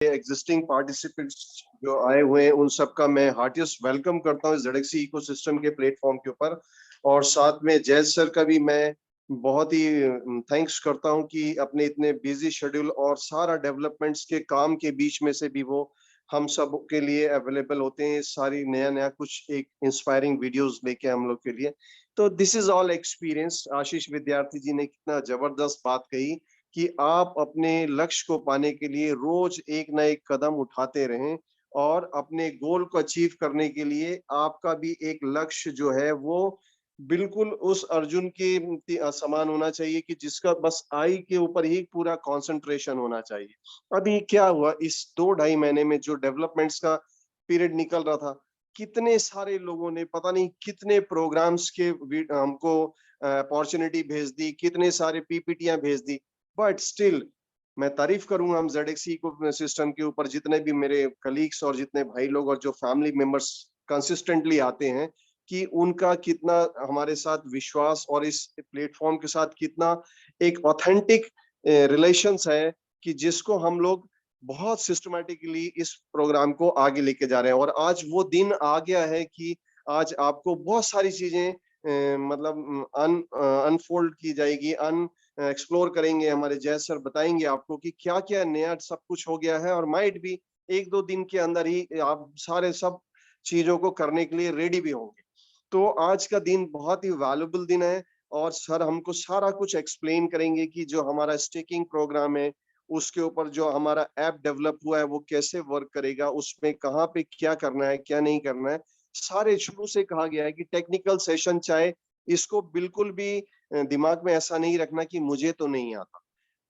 Existing participants जो आए हुए हैं उन सबका मैं हार्टिएस्ट वेलकम करता हूँ ZXC इकोसिस्टम के प्लेटफॉर्म के ऊपर। और साथ में जैज सर का भी मैं बहुत ही थैंक्स करता हूँ कि अपने इतने बिजी शेड्यूल और सारा डेवलपमेंट्स के काम के बीच में से भी वो हम सब के लिए अवेलेबल होते हैं, सारी नया नया कुछ एक इंस्पायरिंग वीडियोस लेके हम लोग के लिए। तो दिस इज ऑल एक्सपीरियंस। आशीष विद्यार्थी जी ने कितना जबरदस्त बात कही कि आप अपने लक्ष्य को पाने के लिए रोज एक ना एक कदम उठाते रहें और अपने गोल को अचीव करने के लिए आपका भी एक लक्ष्य जो है वो बिल्कुल उस अर्जुन के समान होना चाहिए कि जिसका बस आई के ऊपर ही पूरा कंसंट्रेशन होना चाहिए। अभी क्या हुआ इस 2-2.5 महीने में जो डेवलपमेंट्स का पीरियड निकल रहा था, कितने सारे लोगों ने पता नहीं कितने प्रोग्राम्स के हमको अपॉर्चुनिटी भेज दी, कितने सारे पीपीटियां भेज दी। बट स्टिल मैं तारीफ करूंगा हम ZXC को सिस्टम के ऊपर जितने भी मेरे कलीग्स और जितने भाई लोग और जो फैमिली मेंबर्स कंसिस्टेंटली आते हैं कि उनका कितना हमारे साथ विश्वास और इस प्लेटफॉर्म के साथ कितना एक ऑथेंटिक रिलेशंस है कि जिसको हम लोग बहुत सिस्टमैटिकली इस प्रोग्राम को आगे लेके जा रहे हैं। और आज वो दिन आ गया है कि आज आपको बहुत सारी चीजें मतलब अनफोल्ड की जाएगी, एक्सप्लोर करेंगे। हमारे जय सर बताएंगे आपको कि क्या क्या नया सब कुछ हो गया है और माइट भी 1-2 दिन के अंदर ही आप सारे सब चीजों को करने के लिए रेडी भी होंगे। तो आज का दिन बहुत ही वैल्यूबल दिन है और सर हमको सारा कुछ एक्सप्लेन करेंगे कि जो हमारा स्टेकिंग प्रोग्राम है उसके ऊपर जो हमारा ऐप डेवलप हुआ है वो कैसे वर्क करेगा, उसमें कहाँ पे क्या करना है क्या नहीं करना है। सारे शुरू से कहा गया है कि टेक्निकल सेशन चाहे इसको बिल्कुल भी दिमाग में ऐसा नहीं रखना कि मुझे तो नहीं आता।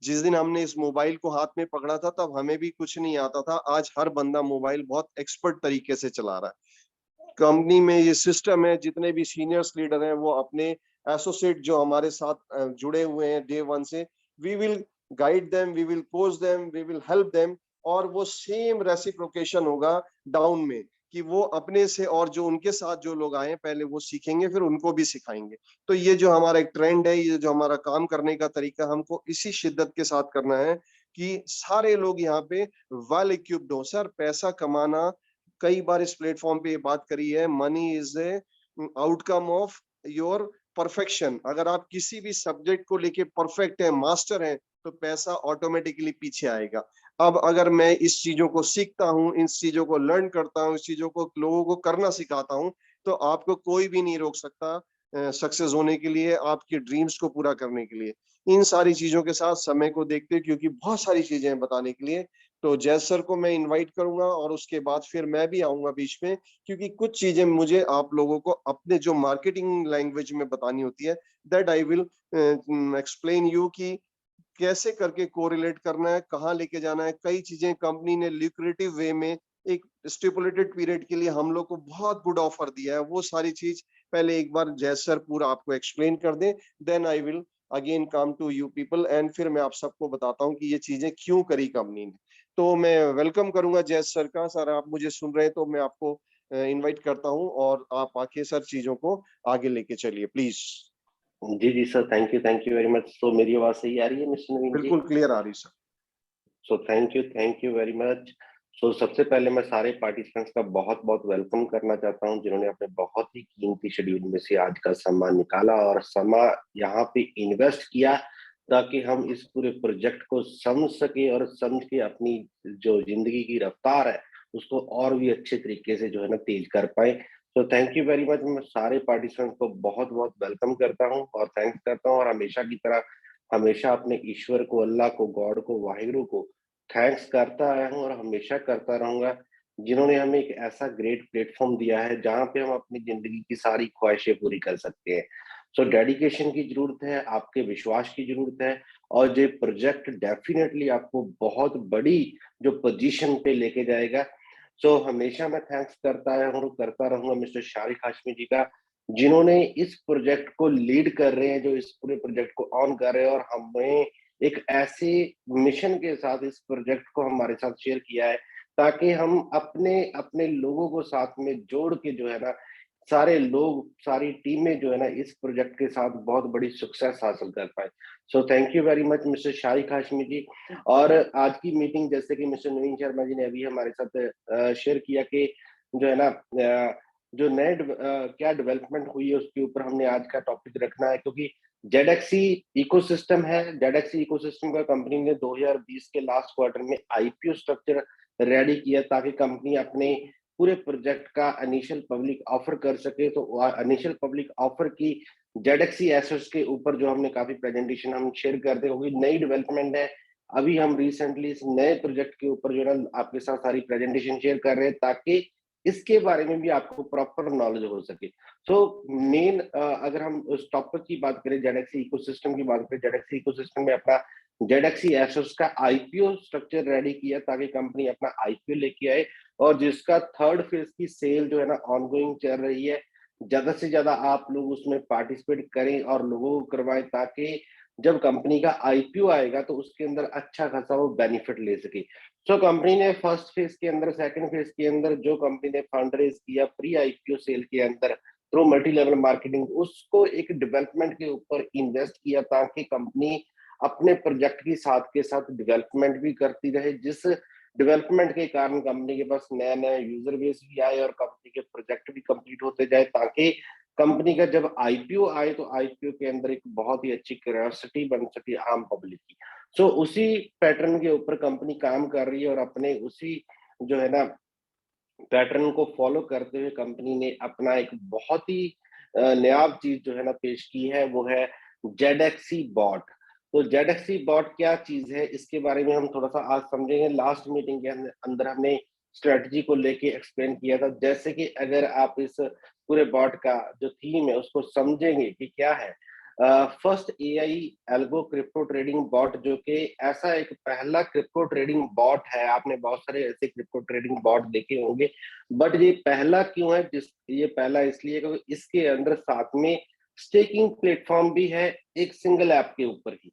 जिस दिन हमने इस मोबाइल को हाथ में पकड़ा था तब हमें भी कुछ नहीं आता था। आज हर बंदा मोबाइल बहुत एक्सपर्ट तरीके से चला रहा है। कंपनी में ये सिस्टम है, जितने भी सीनियर्स लीडर हैं वो अपने एसोसिएट जो हमारे साथ जुड़े हुए हैं डे वन से, we will guide them, we will coach them, we will help them. और वो सेम रेसिप्रोकेशन होगा डाउन में कि वो अपने से और जो उनके साथ जो लोग आए पहले वो सीखेंगे फिर उनको भी सिखाएंगे। तो ये जो हमारा एक ट्रेंड है, ये जो हमारा काम करने का तरीका हमको इसी शिद्दत के साथ करना है कि सारे लोग यहाँ पे वेल इक्विप्ड हो। सर पैसा कमाना, कई बार इस प्लेटफॉर्म पे ये बात करी है, money is a outcome of your perfection. अगर आप किसी भी सब्जेक्ट को लेके परफेक्ट है, मास्टर है, तो पैसा ऑटोमेटिकली पीछे आएगा। अब अगर मैं इस चीजों को सीखता हूँ, इन चीजों को लर्न करता हूँ, इस चीजों को लोगों को करना सिखाता हूँ, तो आपको कोई भी नहीं रोक सकता सक्सेस होने के लिए, आपके ड्रीम्स को पूरा करने के लिए। इन सारी चीजों के साथ समय को देखते हुए, क्योंकि बहुत सारी चीजें हैं बताने के लिए, तो जय सर को मैं इनवाइट करूंगा और उसके बाद फिर मैं भी आऊंगा बीच में, क्योंकि कुछ चीजें मुझे आप लोगों को अपने जो मार्केटिंग लैंग्वेज में बतानी होती है, that I will explain you कि कैसे करके कोरिलेट करना है, कहाँ लेके जाना है। कई चीजें कंपनी ने ल्यूक्रेटिव वे में एक स्टिपुलेटेड पीरियड के लिए हम लोग को बहुत गुड ऑफर दिया है। वो सारी चीज पहले एक बार जय सर पूरा आपको एक्सप्लेन कर दें, then I will again come to you people and फिर मैं आप सबको बताता हूँ कि ये चीजें क्यों करी कंपनी ने। तो मैं वेलकम करूंगा जय सर का। सर आप मुझे सुन रहे हैं तो मैं आपको इनवाइट करता हूँ और आप आके सर चीजों को आगे लेके चलिए प्लीज। जी जी sir, thank you very much. So मेरी आवाज सही आ रही है मिस्टर नवीन जी? बिल्कुल क्लियर आ रही sir. So thank you very much. So सबसे पहले मैं सारे पार्टिसिपेंट्स का बहुत बहुत वेलकम करना चाहता हूं जिन्होंने अपने बहुत ही कीमती शेड्यूल में से आज का समय निकाला और समय यहाँ पे इन्वेस्ट किया ताकि हम इस पूरे प्रोजेक्ट को समझ सके और समझ के अपनी जो जिंदगी की रफ्तार है उसको और भी अच्छे तरीके से जो है ना तेज कर पाए। तो थैंक यू वेरी मच। मैं सारे पार्टिसिपेंट्स को बहुत बहुत वेलकम करता हूँ और थैंक्स करता हूँ और हमेशा की तरह हमेशा अपने ईश्वर को, अल्लाह को, गॉड को, वाहिगुरु को थैंक्स करता आया हूँ और हमेशा करता रहूंगा जिन्होंने हमें एक ऐसा ग्रेट प्लेटफॉर्म दिया है जहाँ पे हम अपनी जिंदगी की सारी ख्वाहिशें पूरी कर सकते हैं। सो डेडिकेशन की जरूरत है, आपके विश्वास की जरूरत है और ये प्रोजेक्ट डेफिनेटली आपको बहुत बड़ी जो पोजीशन पे लेके जाएगा। सो हमेशा मैं थैंक्स करता आया हूँ, करता रहूंगा मिस्टर शारिक हाशमी जी का, जिन्होंने इस प्रोजेक्ट को लीड कर रहे हैं, जो इस पूरे प्रोजेक्ट को ऑन कर रहे हैं और हमें एक ऐसे मिशन के साथ इस प्रोजेक्ट को हमारे साथ शेयर किया है ताकि हम अपने अपने लोगों को साथ में जोड़ के जो है ना सारे लोग, सारी टीमें जो है ना इस प्रोजेक्ट के साथ बहुत बड़ी सक्सेस हासिल कर पाए। So thank you very much mister Sharik Hashmi ji. और आज की मीटिंग जैसे कि मिस्टर नवीन शर्मा जी ने अभी हमारे साथ शेयर किया कि जो है ना जो नए क्या डेवलपमेंट हुई है उसके ऊपर हमने आज का टॉपिक रखना है, क्योंकि जेडएक्सी इकोसिस्टम है। जेडएक्सी इकोसिस्टम का कंपनी ने 2020 के लास्ट क्वार्टर में आईपीओ स्ट्रक्चर रेडी किया ताकि कंपनी अपने पूरे प्रोजेक्ट का इनिशियल पब्लिक ऑफर कर सके। तो इनिशियल पब्लिक ऑफर की जेडएक्सी एसेट्स के ऊपर जो हमने काफी प्रेजेंटेशन हम शेयर करते हैं, क्योंकि नई डेवलपमेंट है। अभी हम रिसेंटली इस नए प्रोजेक्ट के ऊपर जो है ना आपके साथ सारी प्रेजेंटेशन शेयर कर रहे हैं ताकि इसके बारे में भी आपको प्रॉपर नॉलेज हो सके। सो मेन अगर हम उस टॉपिक की बात करें, जेडएक्सी इकोसिस्टम की बात करें, जेडएक्सी इकोसिस्टम में अपना जेडएक्सी एसेट्स का आईपीओ स्ट्रक्चर रेडी किया ताकि कंपनी अपना आईपीओ लेके आए, और जिसका थर्ड फेज की सेल जो है ना ऑनगोइंग चल रही है। ज्यादा से ज्यादा आप लोग उसमें पार्टिसिपेट करें और लोगों को करवाएं ताकि जब कंपनी का आईपीओ आएगा तो उसके अंदर अच्छा खासा वो बेनिफिट ले सके। सो कंपनी ने फर्स्ट फेज के अंदर, सेकंड फेज के अंदर जो कंपनी ने फंड रेज किया प्री आईपीओ सेल के अंदर थ्रू मल्टी लेवल मार्केटिंग, उसको एक डेवलपमेंट के ऊपर इन्वेस्ट किया ताकि कंपनी अपने प्रोजेक्ट के साथ डेवलपमेंट भी करती रहे, जिस डेवलपमेंट के कारण कंपनी के पास नया नया यूजर बेस भी आए और कंपनी के प्रोजेक्ट भी कंप्लीट होते जाए, ताकि कंपनी का जब आईपीओ आए तो आईपीओ के अंदर एक बहुत ही अच्छी क्यूरियोसिटी बन सके आम पब्लिक की। सो उसी पैटर्न के ऊपर कंपनी काम कर रही है और अपने उसी जो है ना पैटर्न को फॉलो करते हुए कंपनी ने अपना एक बहुत ही नायाब चीज जो है ना पेश की है, वो है जेडएक्सी बॉट। तो जेडएक्सी बॉट क्या चीज है इसके बारे में हम थोड़ा सा आज समझेंगे। लास्ट मीटिंग के अंदर हमने स्ट्रेटजी को लेके एक्सप्लेन किया था। जैसे कि अगर आप इस पूरे बॉट का जो थीम है उसको समझेंगे कि क्या है, first AI algo crypto trading bot, जो कि ऐसा एक पहला क्रिप्टो ट्रेडिंग बॉट है। आपने बहुत सारे ऐसे क्रिप्टो ट्रेडिंग बॉट देखे होंगे, बट ये पहला क्यों है? ये पहला इसलिए क्योंकि इसके अंदर साथ में स्टेकिंग प्लेटफॉर्म भी है एक सिंगल ऐप के ऊपर ही।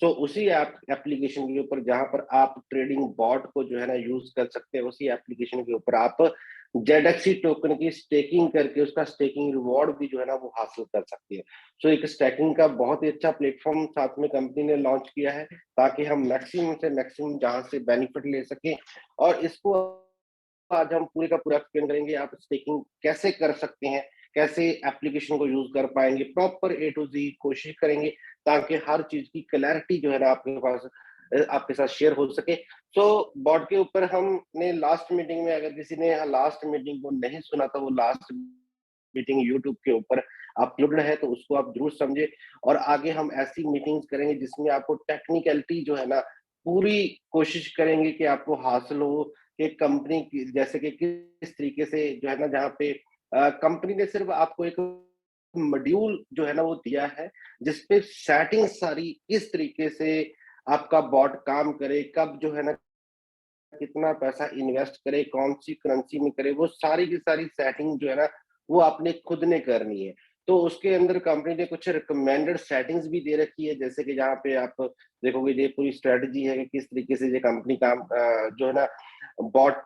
तो उसी ऐप एप्लीकेशन के ऊपर जहां पर आप ट्रेडिंग बॉट को जो है ना यूज कर सकते हैं, उसी एप्लीकेशन के ऊपर आप जेडएक्सी टोकन की स्टेकिंग करके उसका स्टेकिंग रिवॉर्ड भी जो है ना वो हासिल कर सकते हैं। सो एक स्टेकिंग का बहुत ही अच्छा प्लेटफॉर्म साथ में कंपनी ने लॉन्च किया है ताकि हम मैक्सिमम से मैक्सिमम जहां से बेनिफिट ले सकें। और इसको आज हम पूरे का पूरा एक्सप्लेन करेंगे, आप स्टेकिंग कैसे कर सकते हैं, कैसे एप्लीकेशन को यूज कर पाएंगे, प्रॉपर ए टू जी कोशिश करेंगे ताकि हर चीज की क्लैरिटी जो है ना आपके पास आपके साथ शेयर हो सके। सो बॉट के ऊपर हमने लास्ट मीटिंग में, अगर किसी ने लास्ट मीटिंग को नहीं सुना था, वो लास्ट मीटिंग यूट्यूब के ऊपर अपलोडेड है तो उसको आप जरूर समझे। और आगे हम ऐसी मीटिंग्स करेंगे जिसमें आपको टेक्निकलिटी जो है ना पूरी कोशिश करेंगे कि आपको हासिल हो कि कंपनी की, जैसे कि किस तरीके से जो है ना, जहाँ पे कंपनी ने सिर्फ आपको एक मॉड्यूल जो है ना वो दिया है जिसपे सेटिंग सारी किस तरीके से आपका बॉट काम करे, कब जो है ना कितना पैसा इन्वेस्ट करे, कौन सी करेंसी में करे, वो सारी की सारी सेटिंग जो है ना वो आपने खुद ने करनी है। तो उसके अंदर कंपनी ने कुछ रिकमेंडेड सेटिंग्स भी दे रखी है, जैसे कि जहाँ पे आप देखोगे ये पूरी स्ट्रेटजी है कि किस तरीके से ये कंपनी काम जो है ना बॉट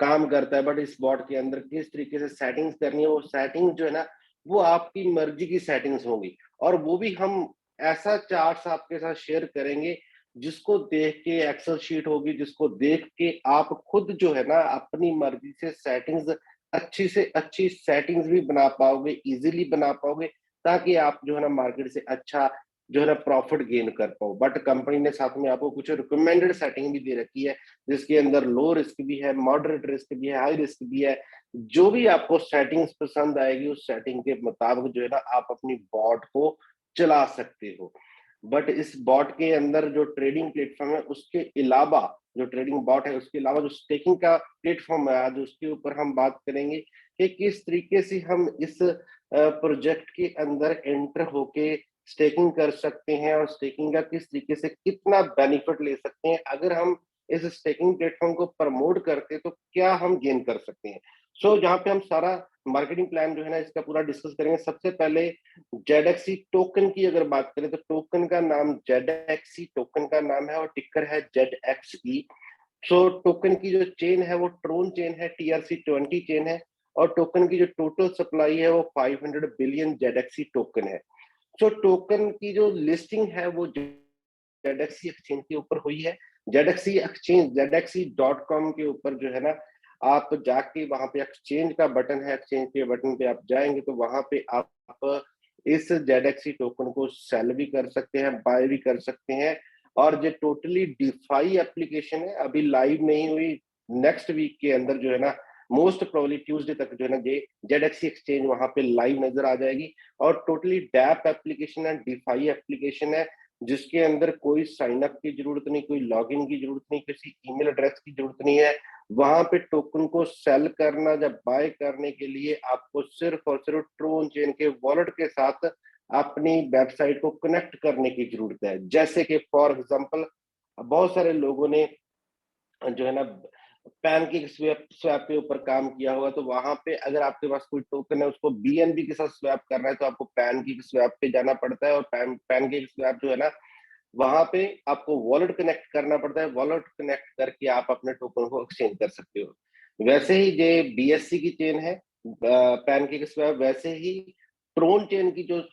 काम करता है, बट इस बॉट के अंदर किस तरीके से सेटिंग्स करनी है, वो सेटिंग जो है ना वो आपकी मर्जी की सेटिंग्स होंगी। और वो भी हम ऐसा चार्ट्स आपके साथ शेयर करेंगे जिसको देख के, एक्सेल शीट होगी जिसको देख के आप खुद जो है ना अपनी मर्जी से सेटिंग्स, अच्छी से अच्छी सेटिंग्स भी बना पाओगे, इजीली बना पाओगे, ताकि आप जो है ना मार्केट से अच्छा जो है ना प्रॉफिट गेन कर पाओ। बट कंपनी ने साथ में आपको कुछ रिकमेंडेड सेटिंग भी दे रखी है जिसके अंदर लो रिस्क भी है, मॉडरेट रिस्क भी है, हाई रिस्क भी है। जो भी आपको सेटिंग्स पसंद आएगी उस सेटिंग के मुताबिक जो है ना आप अपनी बॉट को चला सकते हो। बट इस बॉट के अंदर जो ट्रेडिंग प्लेटफॉर्म है उसके अलावा, जो ट्रेडिंग बॉट है उसके अलावा जो स्टेकिंग का प्लेटफॉर्म है, आज उसके ऊपर हम बात करेंगे कि किस तरीके से हम इस प्रोजेक्ट के अंदर एंटर होके स्टेकिंग कर सकते हैं और स्टेकिंग का किस तरीके से कितना बेनिफिट ले सकते हैं। अगर हम इस स्टेकिंग प्लेटफॉर्म को प्रमोट करते हैं तो क्या हम गेन कर सकते हैं। सो जहाँ पे हम सारा मार्केटिंग प्लान जो है ना इसका पूरा डिस्कस करेंगे। सबसे पहले जेडएक्सी टोकन की अगर बात करें तो टोकन का नाम जेडएक्सी टोकन का नाम है और टिकर है जेडएक्सई। सो टोकन की जो चेन है वो ट्रोन चेन है, TRC20 चेन है। और टोकन की जो टोटल सप्लाई है वो 500 बिलियन जेडएक्सी टोकन है। सो टोकन की जो लिस्टिंग है वो जेडएक्सी एक्सचेंज के ऊपर हुई है। जेडएक्सी एक्सचेंज जेडएक्सी.com के ऊपर जो है ना, आप जाके वहां पे एक्सचेंज का बटन है, एक्सचेंज के बटन पे आप जाएंगे तो वहां पे आप इस जेडएक्सी टोकन को सेल भी कर सकते हैं, बाय भी कर सकते हैं। और जो टोटली डिफाई एप्लीकेशन है, अभी लाइव नहीं हुई, नेक्स्ट वीक के अंदर जो है ना, मोस्ट प्रोबेबली ट्यूसडे तक जो है ना, जेडएक्सी एक्सचेंज वहां पे लाइव नजर आ जाएगी। और टोटली डैप एप्लीकेशन है, डिफाई एप्लीकेशन है, जिसके अंदर कोई साइन अप की जरूरत नहीं, कोई लॉगिन की जरूरत नहीं, किसी ईमेल एड्रेस की जरूरत नहीं है। वहां पे टोकन को सेल करना या बाय करने के लिए आपको सिर्फ और सिर्फ ट्रू चेन के वॉलेट के साथ अपनी वेबसाइट को कनेक्ट करने की जरूरत है। जैसे कि फॉर एग्जांपल बहुत सारे लोगों ने जो है ना पैनकेक स्वैप के ऊपर काम किया होगा, तो वहां पे अगर आपके पास कोई टोकन है उसको बीएनबी के साथ स्वैप करना है तो आपको पैनकेक स्वैप पे जाना पड़ता है, और पैनकेक स्वैप जो है ना, वहां पे आपको वॉलेट कनेक्ट करना पड़ता है। वॉलेट कनेक्ट करके आप अपने टोकन को एक्सचेंज कर सकते हो। वैसे ही ये बीएससी की चेन है पैनकेक स्वैप, वैसे ही ट्रोन चेन की जो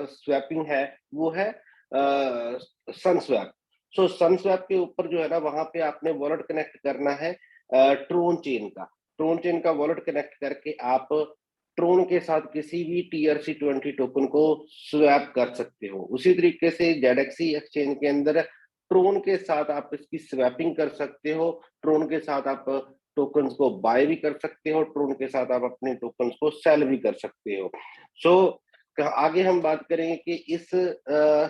स्वैपिंग है वो है सन स्वैप। सो सन स्वैप के ऊपर जो है ना, वहां पे आपने वॉलेट कनेक्ट करना है ट्रोन चेन का। ट्रोन चेन का वॉलेट कनेक्ट करके आप ट्रोन के साथ किसी भी TRC20 टोकन को स्वैप कर सकते हो। उसी तरीके से जेडएक्सी एक्सचेंज के अंदर ट्रोन के साथ आप इसकी स्वैपिंग कर सकते हो, ट्रोन के साथ आप टोकन्स को बाय भी कर सकते हो, ट्रोन के साथ आप अपने टोकन्स को सेल भी कर सकते हो। सो आगे हम बात करेंगे कि इस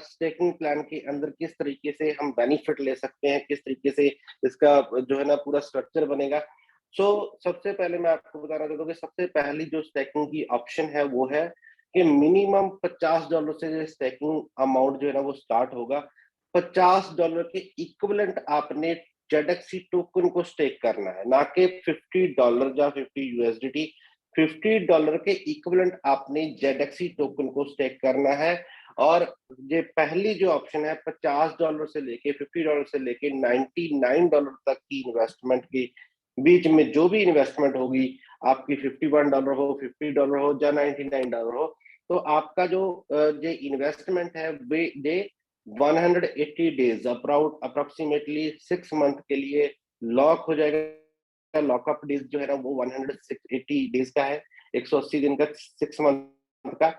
स्टेकिंग प्लान के अंदर किस तरीके से हम बेनिफिट ले सकते हैं, किस तरीके से इसका जो है ना पूरा स्ट्रक्चर बनेगा। सबसे पहले मैं आपको बताना चाहता हूँ कि सबसे पहली जो स्टेकिंग की ऑप्शन है वो है कि मिनिमम $50 से स्टेकिंग अमाउंट जो है ना वो स्टार्ट होगा। $50 के इक्विवेलेंट आपने जेडएक्सी टोकन को स्टेक करना है, ना कि $50 या 50 USDT। $50 के इक्विवेलेंट आपने जेडएक्सी टोकन को स्टेक करना है। और ये पहली जो ऑप्शन है $50 से लेके $50 से लेके $99 तक की इन्वेस्टमेंट की बीच में जो भी इन्वेस्टमेंट होगी, आपकी $51 हो, $50 हो या $99 हो, तो आपका जो ये इन्वेस्टमेंट है वे ये 180 डेज अप्रोक्सीमेटली 6 मंथ के लिए लॉक हो जाएगा। लॉकअप डेज जो है ना वो 180 डेज का है, 180 दिन का, 6 मंथ का।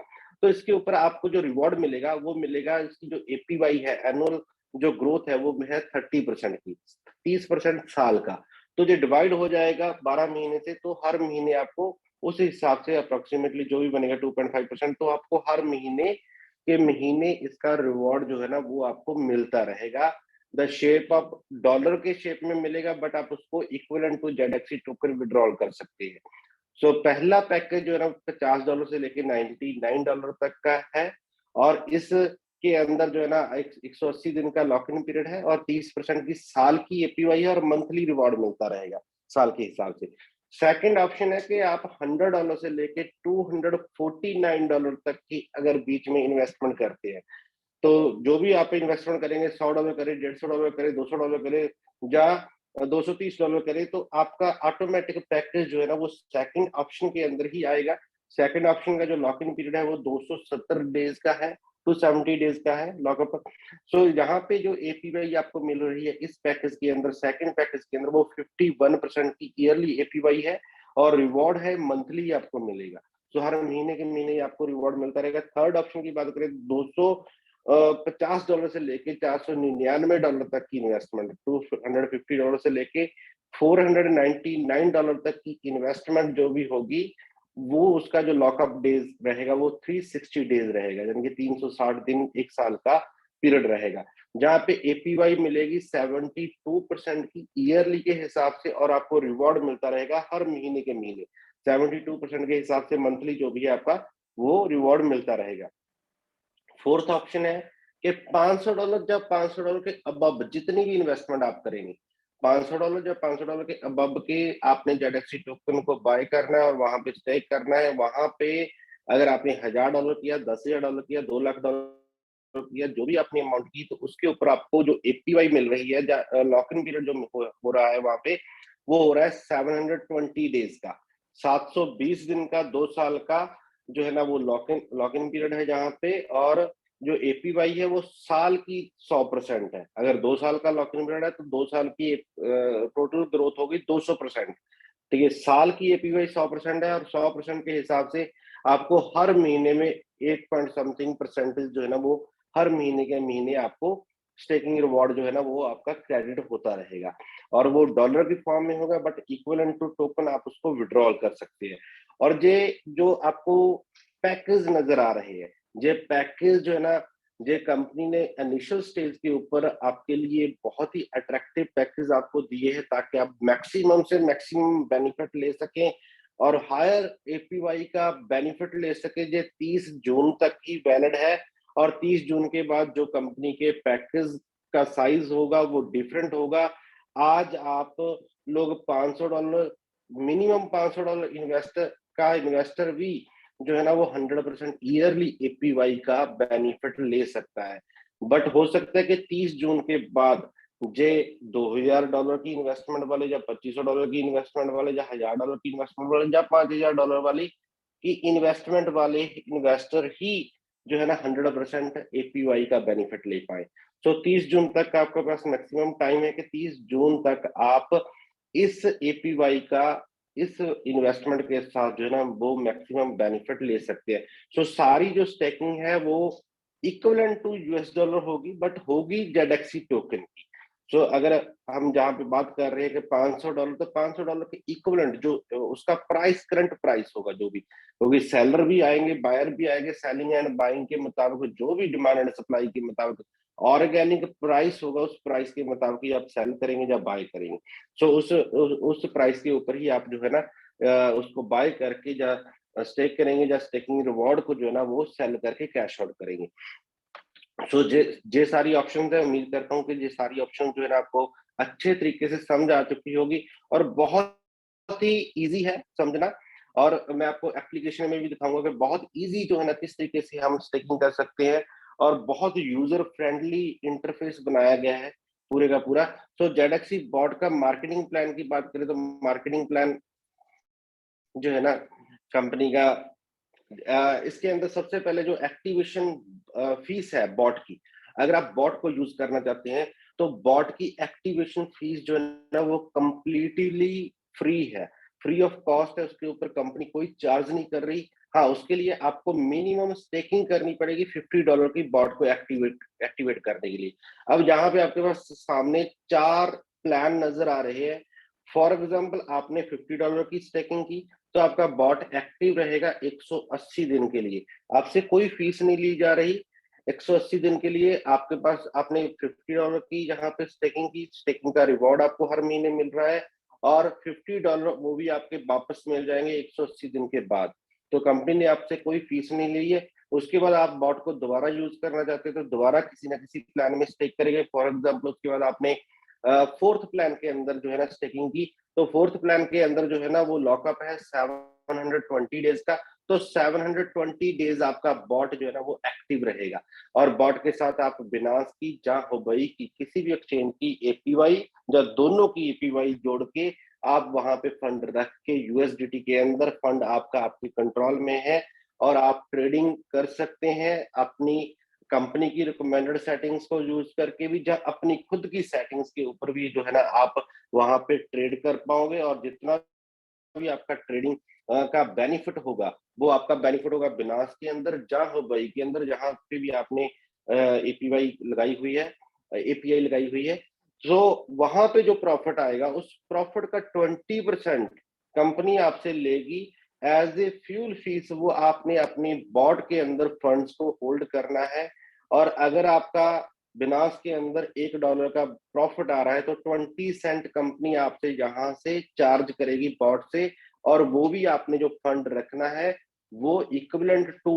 तो इसके ऊपर आपको जो रिवॉर्ड मिलेगा वो मिलेगा, इसकी जो एपीवाई है, एनुअल जो ग्रोथ है वो है 30% की, 30% साल का। तो ये डिवाइड हो जाएगा 12 महीने से, तो हर महीने आपको उस हिसाब से अप्रोक्सीमेटली जो भी बनेगा 2.5%, तो आपको हर महीने के महीने इसका रिवॉर्ड जो है ना वो आपको मिलता रहेगा। द शेप ऑफ डॉलर के शेप में मिलेगा, बट आप उसको इक्विवेलेंट टू जेडएक्सी टोकन विड्रॉल कर सकते हैं। पहला पैकेज जो है ना $50 से लेके $99 तक का है, और इस के अंदर जो है ना 180 दिन का लॉक इन पीरियड है, और 30% की साल की एपीवाई है, और मंथली रिवॉर्ड मिलता रहेगा साल के हिसाब से। सेकंड ऑप्शन है कि आप $100 से लेके $249 तक की अगर बीच में इन्वेस्टमेंट करते हैं, तो जो भी आप इन्वेस्टमेंट करेंगे, $100 करें, $150 करें, $200 करें या $230 करें, तो आपका ऑटोमेटिक पैकेज जो है ना वो सेकंड ऑप्शन के अंदर ही आएगा। सेकंड ऑप्शन का जो लॉक इन पीरियड है वो 270 डेज का है, 270 डेज का है लॉकअप। यहाँ पे जो एपीवाई आपको मिल रही है इस पैकेज के अंदर, सेकंड पैकेज के अंदर, वो 51% की ईयरली एपीवाई है, और रिवॉर्ड है मंथली आपको मिलेगा। हर महीने के महीने आपको रिवॉर्ड मिलता रहेगा। थर्ड ऑप्शन की बात करें, $250 से लेके $499 तक की इन्वेस्टमेंट, $250 से लेके $499 तक की इन्वेस्टमेंट जो भी होगी, वो उसका जो लॉकअप डेज रहेगा वो 360 डेज रहेगा, यानी कि 360 दिन, एक साल का पीरियड रहेगा, जहाँ पे एपीवाई मिलेगी 72% की ईयरली के हिसाब से, और आपको रिवॉर्ड मिलता रहेगा हर महीने के महीने 72% के हिसाब से मंथली जो भी है आपका वो रिवॉर्ड मिलता रहेगा। फोर्थ ऑप्शन है कि $500 जब $500 के अबव जितनी भी इन्वेस्टमेंट आप करेंगे, $500 जब $500 के अबव के आपने जेडएक्सी टोकन को बाय करना है और वहां पे स्टेक करना है। वहां पे अगर आपने $1000 किया, $10,000 किया, $2,00,000 किया, जो भी आपने अमाउंट की, तो उसके ऊपर आपको जो एपीवाई मिल रही है, लॉक इन पीरियड जो हो रहा है वहां पे, वो हो रहा है 720 डेज का। 720 दिन का 2 साल का जो है ना वो लॉक इन पीरियड है जहाँ पे, और जो एपीवाई है वो साल की 100% है। अगर 2 साल का लॉक इन पीरियड है तो 2 साल की टोटल ग्रोथ होगी 200%। तो ये साल की एपीवाई 100% है, और 100% के हिसाब से आपको हर महीने में 8 पॉइंट समथिंग परसेंटेज जो है ना वो हर महीने के महीने आपको स्टेकिंग रिवॉर्ड जो है ना वो आपका क्रेडिट होता रहेगा, और वो डॉलर की फॉर्म में होगा, बट इक्विवेलेंट टू टोकन आप उसको विड्रॉल कर सकते हैं। और ये जो आपको पैकेज नजर आ रहे हैं, ये पैकेज जो है ना, ये कंपनी ने इनिशियल स्टेज के ऊपर आपके लिए बहुत ही अट्रैक्टिव पैकेज आपको दिए हैं, ताकि आप मैक्सिमम से मैक्सिमम बेनिफिट ले सकें और हायर एपीवाई का बेनिफिट ले सके। ये 30 जून तक ही वैलिड है, और 30 जून के बाद जो कंपनी के पैकेज का साइज होगा वो डिफरेंट होगा। आज आप लोग $500, मिनिमम $500 इन्वेस्टर भी जो है ना वो 100% ईयरली एपीवाई का बेनिफिट ले सकता है। बट हो सकता है कि 30 जून के बाद जे $2000 की इन्वेस्टमेंट वाले, या $2500 की इन्वेस्टमेंट वाले, या $1000 की इन्वेस्टमेंट वाले, या $5000 वाली की इन्वेस्टमेंट वाले इन्वेस्टर ही जो है ना 100% एपीवाई का बेनिफिट ले पाए। तो 30 जून तक आपके पास मैक्सिमम टाइम है कि 30 जून तक आप इस एपीवाई का, इस इन्वेस्टमेंट के साथ जो है ना वो मैक्सिमम बेनिफिट ले सकते हैं। सो सारी जो स्टेकिंग है वो इक्विवेलेंट टू यूएस डॉलर होगी, बट होगी जेडएक्सी टोकन की। सो अगर हम जहाँ पे बात कर रहे हैं कि $500, तो $500 के इक्विवेलेंट जो उसका प्राइस, करंट प्राइस होगा जो भी, क्योंकि सेलर भी आएंगे, बायर भी आएंगे, सेलिंग एंड बाइंग के मुताबिक जो भी डिमांड एंड सप्लाई के मुताबिक ऑर्गेनिक प्राइस होगा, उस प्राइस के मुताबिक ही आप सेल करेंगे या बाय करेंगे। सो उस प्राइस के ऊपर ही आप जो है ना उसको बाय करके या स्टेक करेंगे, या स्टेकिंग रिवॉर्ड को जो है ना वो सेल करके कैश आउट करेंगे। सो जे सारी ऑप्शन है, उम्मीद करता हूँ कि ये सारी ऑप्शन जो है ना आपको अच्छे तरीके से समझ आ चुकी होगी, और बहुत ही इजी है समझना। और मैं आपको एप्लीकेशन में भी दिखाऊंगा कि बहुत इजी जो है ना किस तरीके से हम स्टेकिंग कर सकते हैं, और बहुत यूजर फ्रेंडली इंटरफेस बनाया गया है पूरे का पूरा। सो जेडएक्सी बॉट का मार्केटिंग प्लान की बात करें तो मार्केटिंग प्लान जो है ना कंपनी का, इसके अंदर सबसे पहले जो एक्टिवेशन फीस है बॉट की, अगर आप बॉट को यूज करना चाहते हैं तो बॉट की एक्टिवेशन फीस जो है ना वो कंप्लीटली फ्री है, फ्री ऑफ कॉस्ट है। उसके ऊपर कंपनी कोई चार्ज नहीं कर रही। हाँ, उसके लिए आपको मिनिमम स्टेकिंग करनी पड़ेगी $50 की बॉट को एक्टिवेट करने के लिए। अब यहाँ पे आपके पास सामने 4 प्लान नजर आ रहे हैं। फॉर एग्जाम्पल, आपने $50 की स्टेकिंग की तो आपका बॉट एक्टिव रहेगा 180 दिन के लिए, आपसे कोई फीस नहीं ली जा रही। 180 दिन के लिए आपके पास, आपने $50 की यहाँ पे स्टेकिंग की, स्टेकिंग का रिवॉर्ड आपको हर महीने मिल रहा है, और $50 वो भी आपके वापस मिल जाएंगे 180 दिन के बाद। तो कंपनी ने आपसे कोई फीस नहीं ली है। उसके बाद आप बॉट को दोबारा यूज करना चाहते हैं तो दोबारा किसी ना किसी प्लान में स्टेक करेंगे। फॉर एग्जाम्पल, उसके बाद आपने फोर्थ प्लान के अंदर जो है ना स्टेकिंग की, तो फोर्थ प्लान के अंदर जो है ना वो लॉकअप है 720 डेज का। तो 720 डेज आपका बॉट जो है ना वो एक्टिव रहेगा, और बॉट के साथ आप बिनास की, या हुबई की किसी भी एक्सचेंज की एपीवाई, या दोनों की एपीवाई जोड़ के आप वहां पे फंड रख के यूएसडीटी के अंदर फंड आपका आपके कंट्रोल में है, और आप ट्रेडिंग कर सकते हैं अपनी कंपनी की रिकमेंडेड सेटिंग्स को यूज करके भी, या अपनी खुद की सेटिंग्स के ऊपर भी जो है ना आप वहां पे ट्रेड कर पाओगे। और जितना भी आपका ट्रेडिंग का बेनिफिट होगा वो आपका बेनिफिट होगा बिनास के अंदर, जहां हुबई के अंदर, जहां पे भी आपने एपीवाई लगाई हुई है, एपीआई लगाई हुई है। तो वहां पे जो प्रॉफिट आएगा उस प्रॉफिट का 20% कंपनी आपसे लेगी एज ए फ्यूल फीस। वो आपने अपनी बॉट के अंदर फंड्स को होल्ड करना है, और अगर आपका बिनास के अंदर $1 का प्रॉफिट आ रहा है तो 20 सेंट कंपनी आपसे यहाँ से चार्ज करेगी बॉट से, और वो भी आपने जो फंड रखना है वो इक्विवेलेंट टू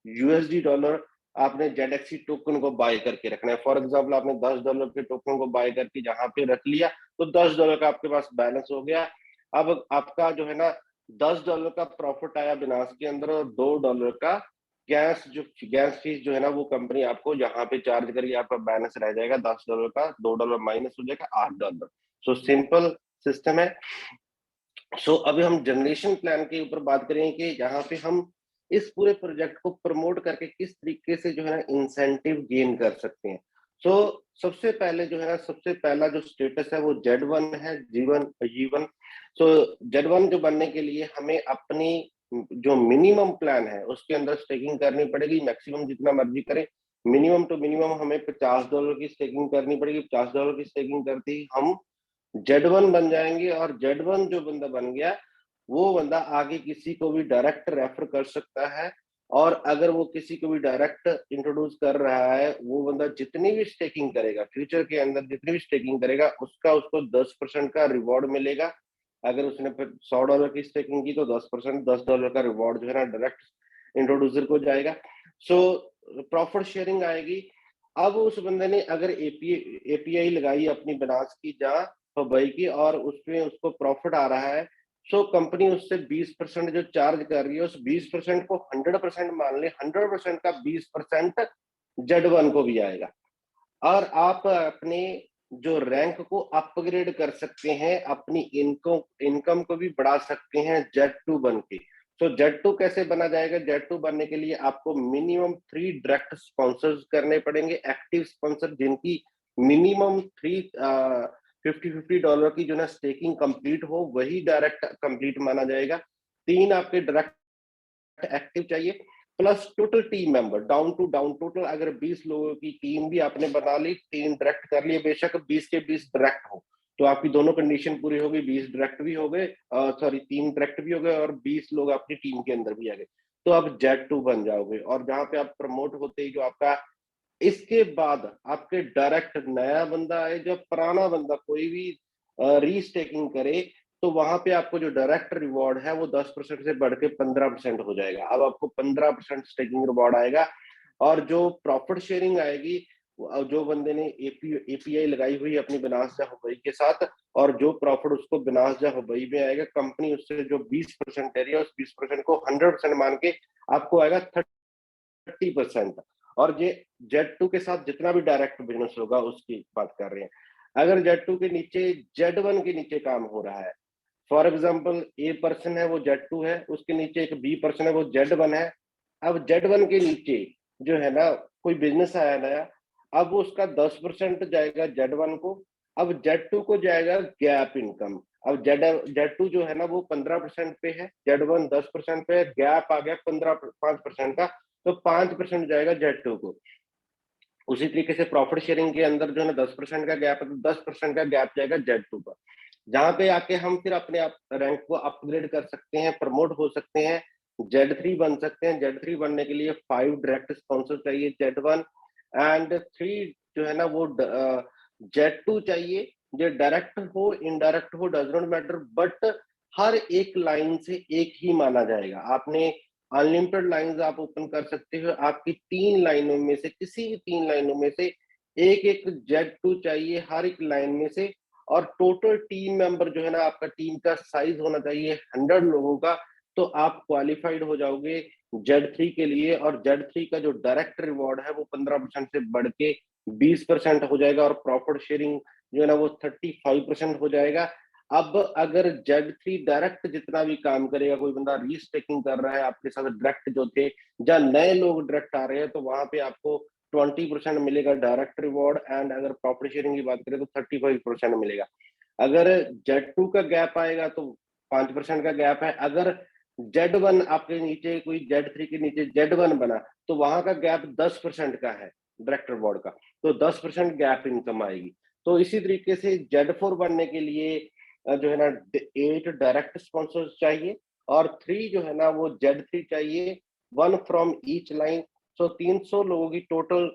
यूएसडी डॉलर आपने जेडएक्सी टोकन को बाय करके रखना है। फॉर एग्जांपल, आपने $10 के टोकन को बाय करके जहां पे रख लिया तो $10 का आपके पास बैलेंस हो गया। अब आपका जो है ना $10 का प्रॉफिट आया बिनास के अंदर, और $2 का गैस फीस जो है ना वो कंपनी आपको यहाँ पे चार्ज करेगी। आपका बैलेंस रह जाएगा $10 का, $2 माइनस हो जाएगा $8। सो सिंपल सिस्टम है। अभी हम जनरेशन प्लान के ऊपर बात करेंगे कि जहाँ पे हम इस पूरे प्रोजेक्ट को प्रमोट करके किस तरीके से जो है ना इंसेंटिव गेन कर सकते हैं। सबसे पहले जो है ना, सबसे पहला जो स्टेटस है वो Z1 है, G1। Z1 जो बनने के लिए हमें अपनी जो मिनिमम प्लान है उसके अंदर स्टेकिंग करनी पड़ेगी, मैक्सिमम जितना मर्जी करें, मिनिमम टू मिनिमम हमें $50 की स्टेकिंग करनी पड़ेगी। $50 की स्टेकिंग करते ही हम Z1 बन जाएंगे, और Z1 जो बंदा बन गया वो बंदा आगे किसी को भी डायरेक्ट रेफर कर सकता है। और अगर वो किसी को भी डायरेक्ट इंट्रोड्यूस कर रहा है, वो बंदा जितनी भी स्टेकिंग करेगा फ्यूचर के अंदर, जितनी भी स्टेकिंग करेगा उसका उसको 10% का रिवॉर्ड मिलेगा। अगर उसने $100 की स्टेकिंग की तो 10%, $10 का रिवॉर्ड जो है ना डायरेक्ट इंट्रोड्यूसर को जाएगा। प्रॉफिट शेयरिंग आएगी। अब उस बंदे ने अगर एपीआई लगाई अपनी बनास की जहाँ दुबई की, और उसमें उसको प्रॉफिट आ रहा है, कंपनी उससे 20% जो चार्ज कर रही है, उस 20% को 100% मान ले, 100% का 20% Z1 को भी आएगा। और आप अपने जो रैंक को अपग्रेड कर सकते हैं, अपनी इनकम को भी बढ़ा सकते हैं Z2 बन के। Z2 कैसे बना जाएगा? Z2 बनने के लिए आपको मिनिमम 3 डायरेक्ट स्पॉन्सर्स करने पड़ेंगे, एक्टिव स्पॉन्सर जिनकी मिनिमम 50-50 डॉलर की जो ना स्टेकिंग कंप्लीट हो, वही डायरेक्ट कंप्लीट माना जाएगा। 3 आपके डायरेक्ट एक्टिव चाहिए, plus total team member down to down total. अगर 20 लोगों की टीम भी आपने बना ली, 3 डायरेक्ट कर लिए, बेशक 20 के 20 डायरेक्ट हो, तो आपकी दोनों कंडीशन पूरी होगी, 20 डायरेक्ट भी हो गए, सॉरी 3 डायरेक्ट भी हो गए, और 20 लोग आपकी टीम के अंदर भी आ गए, तो आप Z2 बन जाओगे। और जहां पे आप प्रमोट होते ही जो आपका, इसके बाद आपके डायरेक्ट नया बंदा आए, जब पुराना बंदा कोई भी रीस्टेकिंग करे, तो वहां पे आपको जो डायरेक्ट रिवॉर्ड है वो 10% से बढ़ के 15% हो जाएगा। अब आपको 15% स्टेकिंग रिवॉर्ड आएगा। और जो प्रॉफिट शेयरिंग आएगी, जो बंदे ने एपीआई लगाई हुई अपनी बनास जहाँ हुबई के साथ, और जो प्रॉफिट उसको बनास जहाँ हुबई में आएगा, कंपनी उससे जो 20% ले रही है, उस 20% को 100% मान के आपको आएगा 30%। और ये Z2 के साथ जितना भी डायरेक्ट बिजनेस होगा उसकी बात कर रहे हैं। अगर Z2 के नीचे Z1 के नीचे काम हो रहा है, फॉर एग्जाम्पल ए पर्सन है वो Z2 है, उसके नीचे एक बी पर्सन है वो Z1 है। अब Z1 के नीचे जो है ना कोई बिजनेस आया नया, अब वो उसका 10% जाएगा Z1 को, अब Z2 को जाएगा गैप इनकम। अब Z2 जो है ना वो 15% पे है, Z1 10% पे है, गैप आ गया 5% का, तो 5% जाएगा Z2 को। उसी तरीके से प्रॉफिट शेयरिंग के अंदर जो है ना 10% का गैप है, तो 10% का गैप जाएगा Z2 पर। जहां पे आके हम फिर अपने आप रैंक को अपग्रेड कर सकते हैं, प्रमोट हो सकते हैं, Z3 बन सकते हैं। Z3 बनने के लिए 5 डायरेक्ट स्पॉन्सर चाहिए Z1, एंड 3 जो है ना वो Z2 चाहिए। जो डायरेक्ट हो इनडायरेक्ट हो डज नॉट मैटर, बट हर एक लाइन से एक ही माना जाएगा। आपने अनलिमिटेड लाइंस आप ओपन कर सकते हो, आपकी 3 लाइनों में से किसी भी 3 लाइनों में से एक एक Z2 चाहिए हर एक लाइन में से। और टोटल टीम मेंबर जो है ना, आपका टीम का साइज होना चाहिए 100 लोगों का, तो आप क्वालिफाइड हो जाओगे Z3 के लिए। और Z3 का जो डायरेक्ट रिवॉर्ड है वो 15% से बढ़ के 20% हो जाएगा, और प्रॉफिट शेयरिंग जो है ना वो 35% हो जाएगा। अब अगर Z3 डायरेक्ट जितना भी काम करेगा, कोई बंदा रीस्टेकिंग कर रहा है आपके साथ डायरेक्ट जो थे, या नए लोग डायरेक्ट आ रहे हैं, तो वहां पे आपको 20% मिलेगा डायरेक्ट रिवॉर्ड, एंड अगर प्रॉफिट शेयरिंग की बात करें तो 35% मिलेगा। अगर Z2 का गैप आएगा तो 5% का गैप है। अगर Z1 आपके नीचे कोई Z3 के नीचे Z1 बना, तो वहां का गैप 10% का है डायरेक्ट रिवॉर्ड का, तो 10% गैप इनकम आएगी। तो इसी तरीके से Z4 बनने के लिए जो है ना 8 डायरेक्ट स्पॉन्सर्स चाहिए, और 3 जो है ना वो Z3 चाहिए, 1 फ्रॉम ईच लाइन। 300 लोगों की टोटल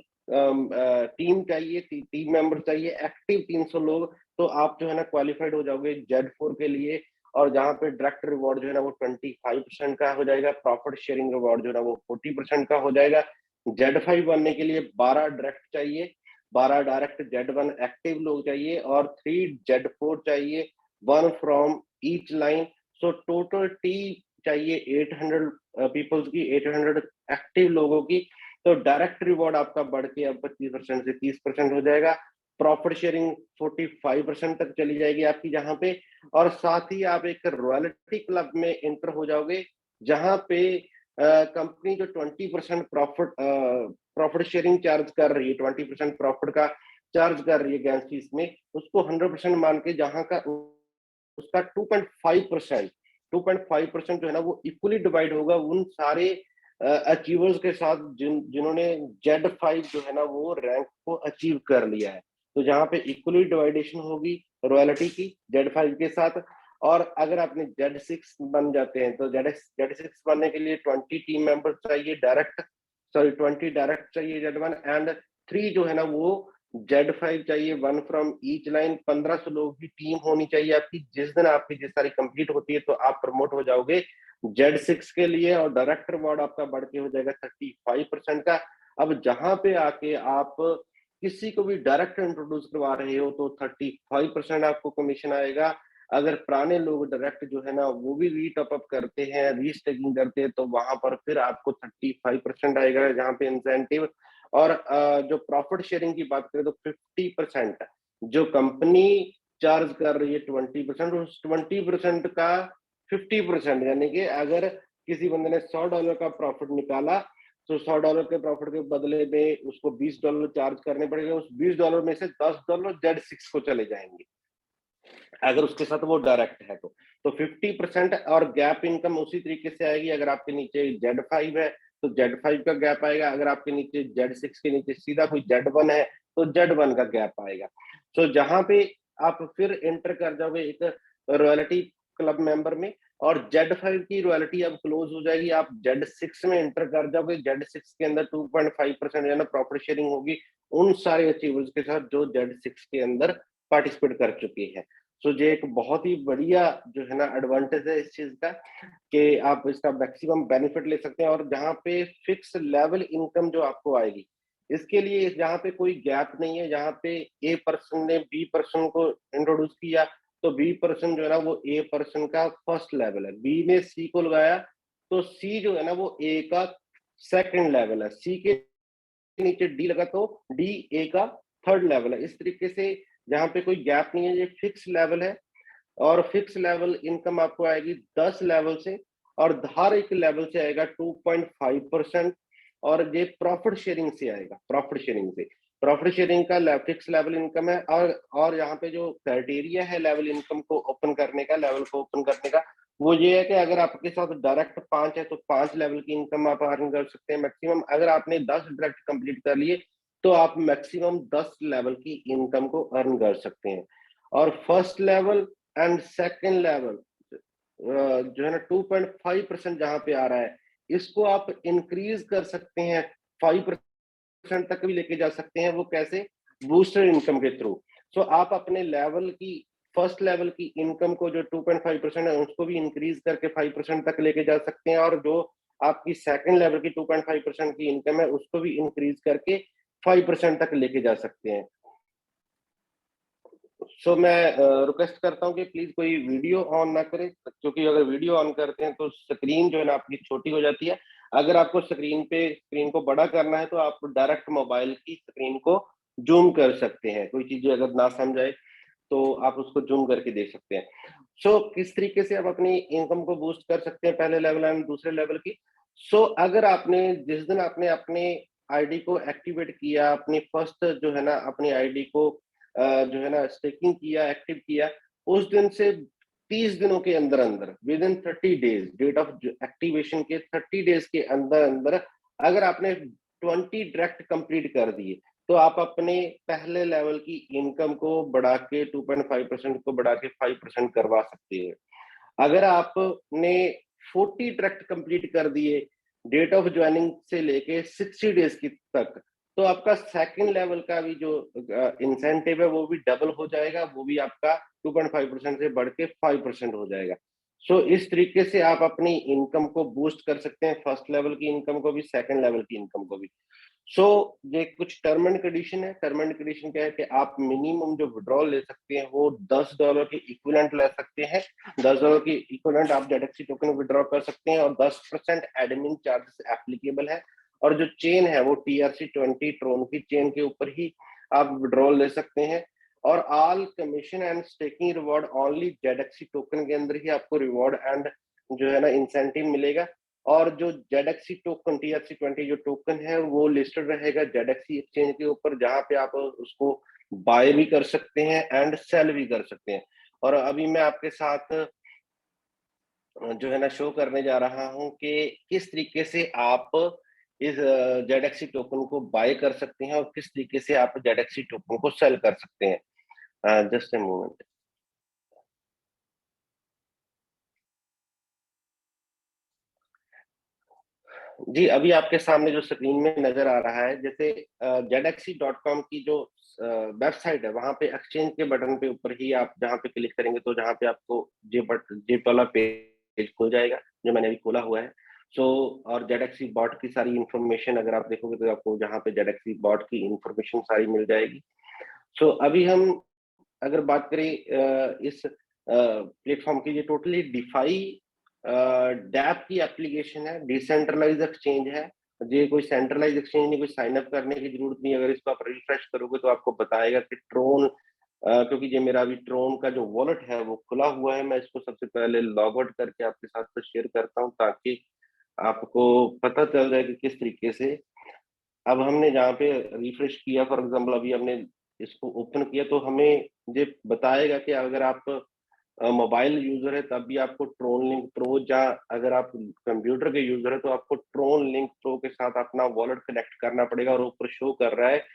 टीम चाहिए, टीम मेंबर चाहिए, एक्टिव 300 लोग, तो आप जो है ना क्वालिफाइड हो जाओगे Z4 के लिए। और जहाँ पे डायरेक्ट रिवॉर्ड जो है ना वो 25% का हो जाएगा, प्रॉफिट शेयरिंग रिवॉर्ड जो है ना वो 40% का हो जाएगा। Z5 बनने के लिए 12 डायरेक्ट चाहिए, 12 डायरेक्ट Z1 एक्टिव लोग चाहिए, और 3 Z4 चाहिए, 1 from each line. Total T चाहिए 800 पीपल्स की, 800 एक्टिव लोगों की। तो डायरेक्ट रिवॉर्ड आपका बढ़ के अब 25% से 30% हो जाएगा। प्रॉफिट शेयरिंग 45% तक चली जाएगी आपकी, जहां पे और साथ ही आप एक रॉयल्टी क्लब में एंटर हो जाओगे, जहां पे कंपनी जो 20% प्रॉफिट शेयरिंग चार्ज कर रही है, 20% प्रॉफिट का चार्ज कर रही है गैस फीस में, उसको 100% मान के जहां का उसका 2.5% जो है ना वो इक्वली डिवाइड होगा उन सारे अचीवर्स के साथ जिन्होंने Z5 जो है ना वो रैंक को अचीव कर लिया है। तो जहाँ पे इक्वली डिवाइडेशन होगी रॉयल्टी की Z5 के साथ। और अगर आपने Z6 बन जाते हैं तो Z6 बनने के लिए 20 टीम मेंबर चाहिए डायरेक्ट, सॉरी 20 डायरेक्ट चाहिए Z1, एंड 3 जो है ना वो Z5 चाहिए, 1 फ्रॉम ईच लाइन। 1500 लोगों की टीम होनी चाहिए आपकी। जिस दिन आपकी जिस सारी कंप्लीट होती है तो आप प्रमोट हो जाओगे Z6 के लिए, और डायरेक्टर अवार्ड आपका बढ़ के हो जाएगा 35% का। अब जहां पे आके आप किसी को भी डायरेक्ट इंट्रोड्यूस करवा रहे हो तो 35% आपको कमीशन आएगा। अगर पुराने लोग डायरेक्ट जो है ना वो भी रीटॉप अप करते हैं, रीस्टेकिंग करते हैं, तो वहां पर फिर आपको 35% आएगा जहां पे इंसेंटिव। और जो प्रॉफिट शेयरिंग की बात करें तो 50% जो कंपनी चार्ज कर रही है 20%, उस 20% का 50%, यानी कि अगर किसी बंदे ने $100 का प्रॉफिट निकाला तो $100 के प्रॉफिट के बदले में उसको $20 चार्ज करने पड़ेगा। उस $20 में से $10 Z6 को चले जाएंगे अगर उसके साथ वो डायरेक्ट है तो 50%। और गैप इनकम उसी तरीके से आएगी। अगर आपके नीचे Z5 है तो Z5 का गैप आएगा, अगर आपके नीचे Z6 के नीचे सीधा कोई Z1 है तो Z1 का गैप आएगा। तो जहां पे आप फिर एंटर कर जाओगे एक रॉयल्टी क्लब मेंबर में, और Z5 की रॉयल्टी अब क्लोज हो जाएगी, आप Z6 में एंटर कर जाओगे। Z6 के अंदर 2.5% जो है ना प्रॉफिट शेयरिंग होगी उन सारे अचीवर्स के साथ जो Z6 के अंदर पार्टिसिपेट कर चुके हैं। सो ये एक बहुत ही बढ़िया जो है ना एडवांटेज है इस चीज का, कि आप इसका मैक्सिमम बेनिफिट ले सकते हैं। और जहाँ पे फिक्स लेवल इनकम जो आपको आएगी, इसके लिए जहाँ पे कोई गैप नहीं है, जहाँ पे ए पर्सन ने बी पर्सन को इंट्रोड्यूस किया तो बी पर्सन जो है ना वो ए पर्सन का फर्स्ट लेवल है, बी ने सी को लगाया तो सी जो है ना वो ए का सेकंड लेवल है, सी के नीचे डी लगा तो डी ए का थर्ड लेवल है। इस तरीके से जहाँ पे कोई गैप नहीं है, ये फिक्स लेवल है। और फिक्स लेवल इनकम आपको आएगी 10 लेवल से, और हर एक लेवल से आएगा 2.5%। और ये प्रॉफिट शेयरिंग से आएगा, प्रॉफिट शेयरिंग का फिक्स लेवल इनकम है। और यहाँ पे जो क्राइटेरिया है लेवल इनकम को ओपन करने का, लेवल को ओपन करने का, वो ये है कि अगर आपके साथ डायरेक्ट 5 है तो 5 लेवल की इनकम आप अर्न कर सकते हैं मैक्सिमम। अगर आपने 10 डायरेक्ट कंप्लीट कर लिए तो आप मैक्सिमम 10 लेवल की इनकम को अर्न कर सकते हैं। और first level and second level जो है ना 2.5% जहां पे आ रहा है, इसको आप इंक्रीज कर सकते हैं, 5% तक भी लेके जा सकते हैं। वो कैसे? बूस्टर इनकम के थ्रू। सो आप अपने लेवल की फर्स्ट लेवल की इनकम को जो 2.5% है उसको भी इंक्रीज करके 5% तक लेके जा सकते हैं, और जो आपकी सेकंड लेवल की 2.5% की इनकम है उसको भी इंक्रीज करके 5% तक लेके जा सकते हैं। सो मैं रिक्वेस्ट करता हूँ कि प्लीज कोई वीडियो ऑन ना करें, क्योंकि अगर वीडियो ऑन करते हैं तो स्क्रीन जो है ना आपकी छोटी हो जाती है। अगर आपको स्क्रीन को बड़ा करना है तो आप डायरेक्ट मोबाइल की स्क्रीन को जूम कर सकते हैं। कोई चीज अगर ना समझाए तो आप उसको जूम करके देख सकते हैं। सो किस तरीके से आप अपनी इनकम को बूस्ट कर सकते हैं पहले लेवल एंड दूसरे लेवल की। अगर आपने जिस दिन आपने अपने आईडी को एक्टिवेट किया, अपनी फर्स्ट जो है ना अपनी आईडी को जो है ना स्टेकिंग किया, एक्टिव किया, उस दिन से 30 दिनों के अंदर अंदर, within 30 days, date of activation के 30 डेज के अंदर अंदर अगर आपने 20 डायरेक्ट कंप्लीट कर दिए तो आप अपने पहले लेवल की इनकम को बढ़ा के 2.5% को बढ़ा के 5% करवा सकते हैं। अगर आपने 40 ट्रैक्ट कंप्लीट कर दिए डेट ऑफ ज्वाइनिंग से लेके 60 डेज की तक, तो आपका सेकंड लेवल का भी जो इंसेंटिव है वो भी डबल हो जाएगा, वो भी आपका 2.5% से बढ़ के 5% हो जाएगा। इस तरीके से आप अपनी इनकम को बूस्ट कर सकते हैं, फर्स्ट लेवल की इनकम को भी, सेकंड लेवल की इनकम को भी। सो ये कुछ टर्म एंड कंडीशन है। टर्म एंड कंडीशन क्या है कि आप मिनिमम जो विड्रॉल ले सकते हैं वो $10 के इक्विवेलेंट ले सकते हैं। $10 की इक्विवेलेंट आप जेडएक्सी टोकन विड्रॉ कर सकते हैं, और 10% एडमिन चार्जेस एप्लीकेबल है। और जो चेन है वो TRC20 ट्रोन की चेन के ऊपर ही आप विड्रॉल ले सकते हैं। और all commission and staking reward only ZXC token के अंदर ही आपको रिवॉर्ड एंड जो है ना इंसेंटिव मिलेगा। और जो जेडएक्सी टोकन TRC20 जो टोकन है वो लिस्टेड रहेगा जेडएक्सी एक्सचेंज के ऊपर, जहां पे आप उसको बाय भी कर सकते हैं एंड सेल भी कर सकते हैं। और अभी मैं आपके साथ जो है ना शो करने जा रहा हूं कि किस तरीके से आप इस जेडएक्सी टोकन को बाय कर सकते हैं और किस तरीके से आप जेडएक्सी टोकन को सेल कर सकते हैं। Just a moment. जी, अभी आपके सामने जो स्क्रीन में नजर आ रहा है, जैसे ZXC.com की जो वेबसाइट है, वहां पे एक्सचेंज के बटन पे ऊपर ही आप जहां पे क्लिक करेंगे तो जहां पे आपको जे वाला पेज खुल जाएगा, जो मैंने अभी खोला हुआ है। सो और ZXC बॉट की सारी इंफॉर्मेशन अगर आप देखोगे तो आपको जहां पे ZXC बॉट की इंफॉर्मेशन सारी मिल जाएगी। सो अभी हम अगर बात करें इस प्लेटफॉर्म की, ये टोटली डिफाई डैप की एप्लीकेशन है, डिसेंट्रलाइज एक्सचेंज है। ये कोई सेंट्रलाइज एक्सचेंज नहीं, कोई साइन अप करने की जरूरत नहीं। अगर इसको आप रिफ्रेश करोगे तो आपको बताएगा कि ट्रोन, क्योंकि ये मेरा अभी ट्रोन का जो वॉलेट है वो खुला हुआ है, मैं इसको सबसे पहले लॉग आउट करके आपके साथ तो शेयर करता हूँ ताकि आपको पता चल जाए कि किस तरीके से। अब हमने जहाँ पे रिफ्रेश किया, फॉर एग्जांपल अभी हमने इसको ओपन किया, तो हमें ये बताएगा कि अगर आप मोबाइल यूजर है तब भी आपको ट्रोन लिंक प्रो, या अगर आप कंप्यूटर के यूजर है तो आपको ट्रोन लिंक प्रो के साथ अपना वॉलेट कनेक्ट करना पड़ेगा। और ऊपर शो कर रहा है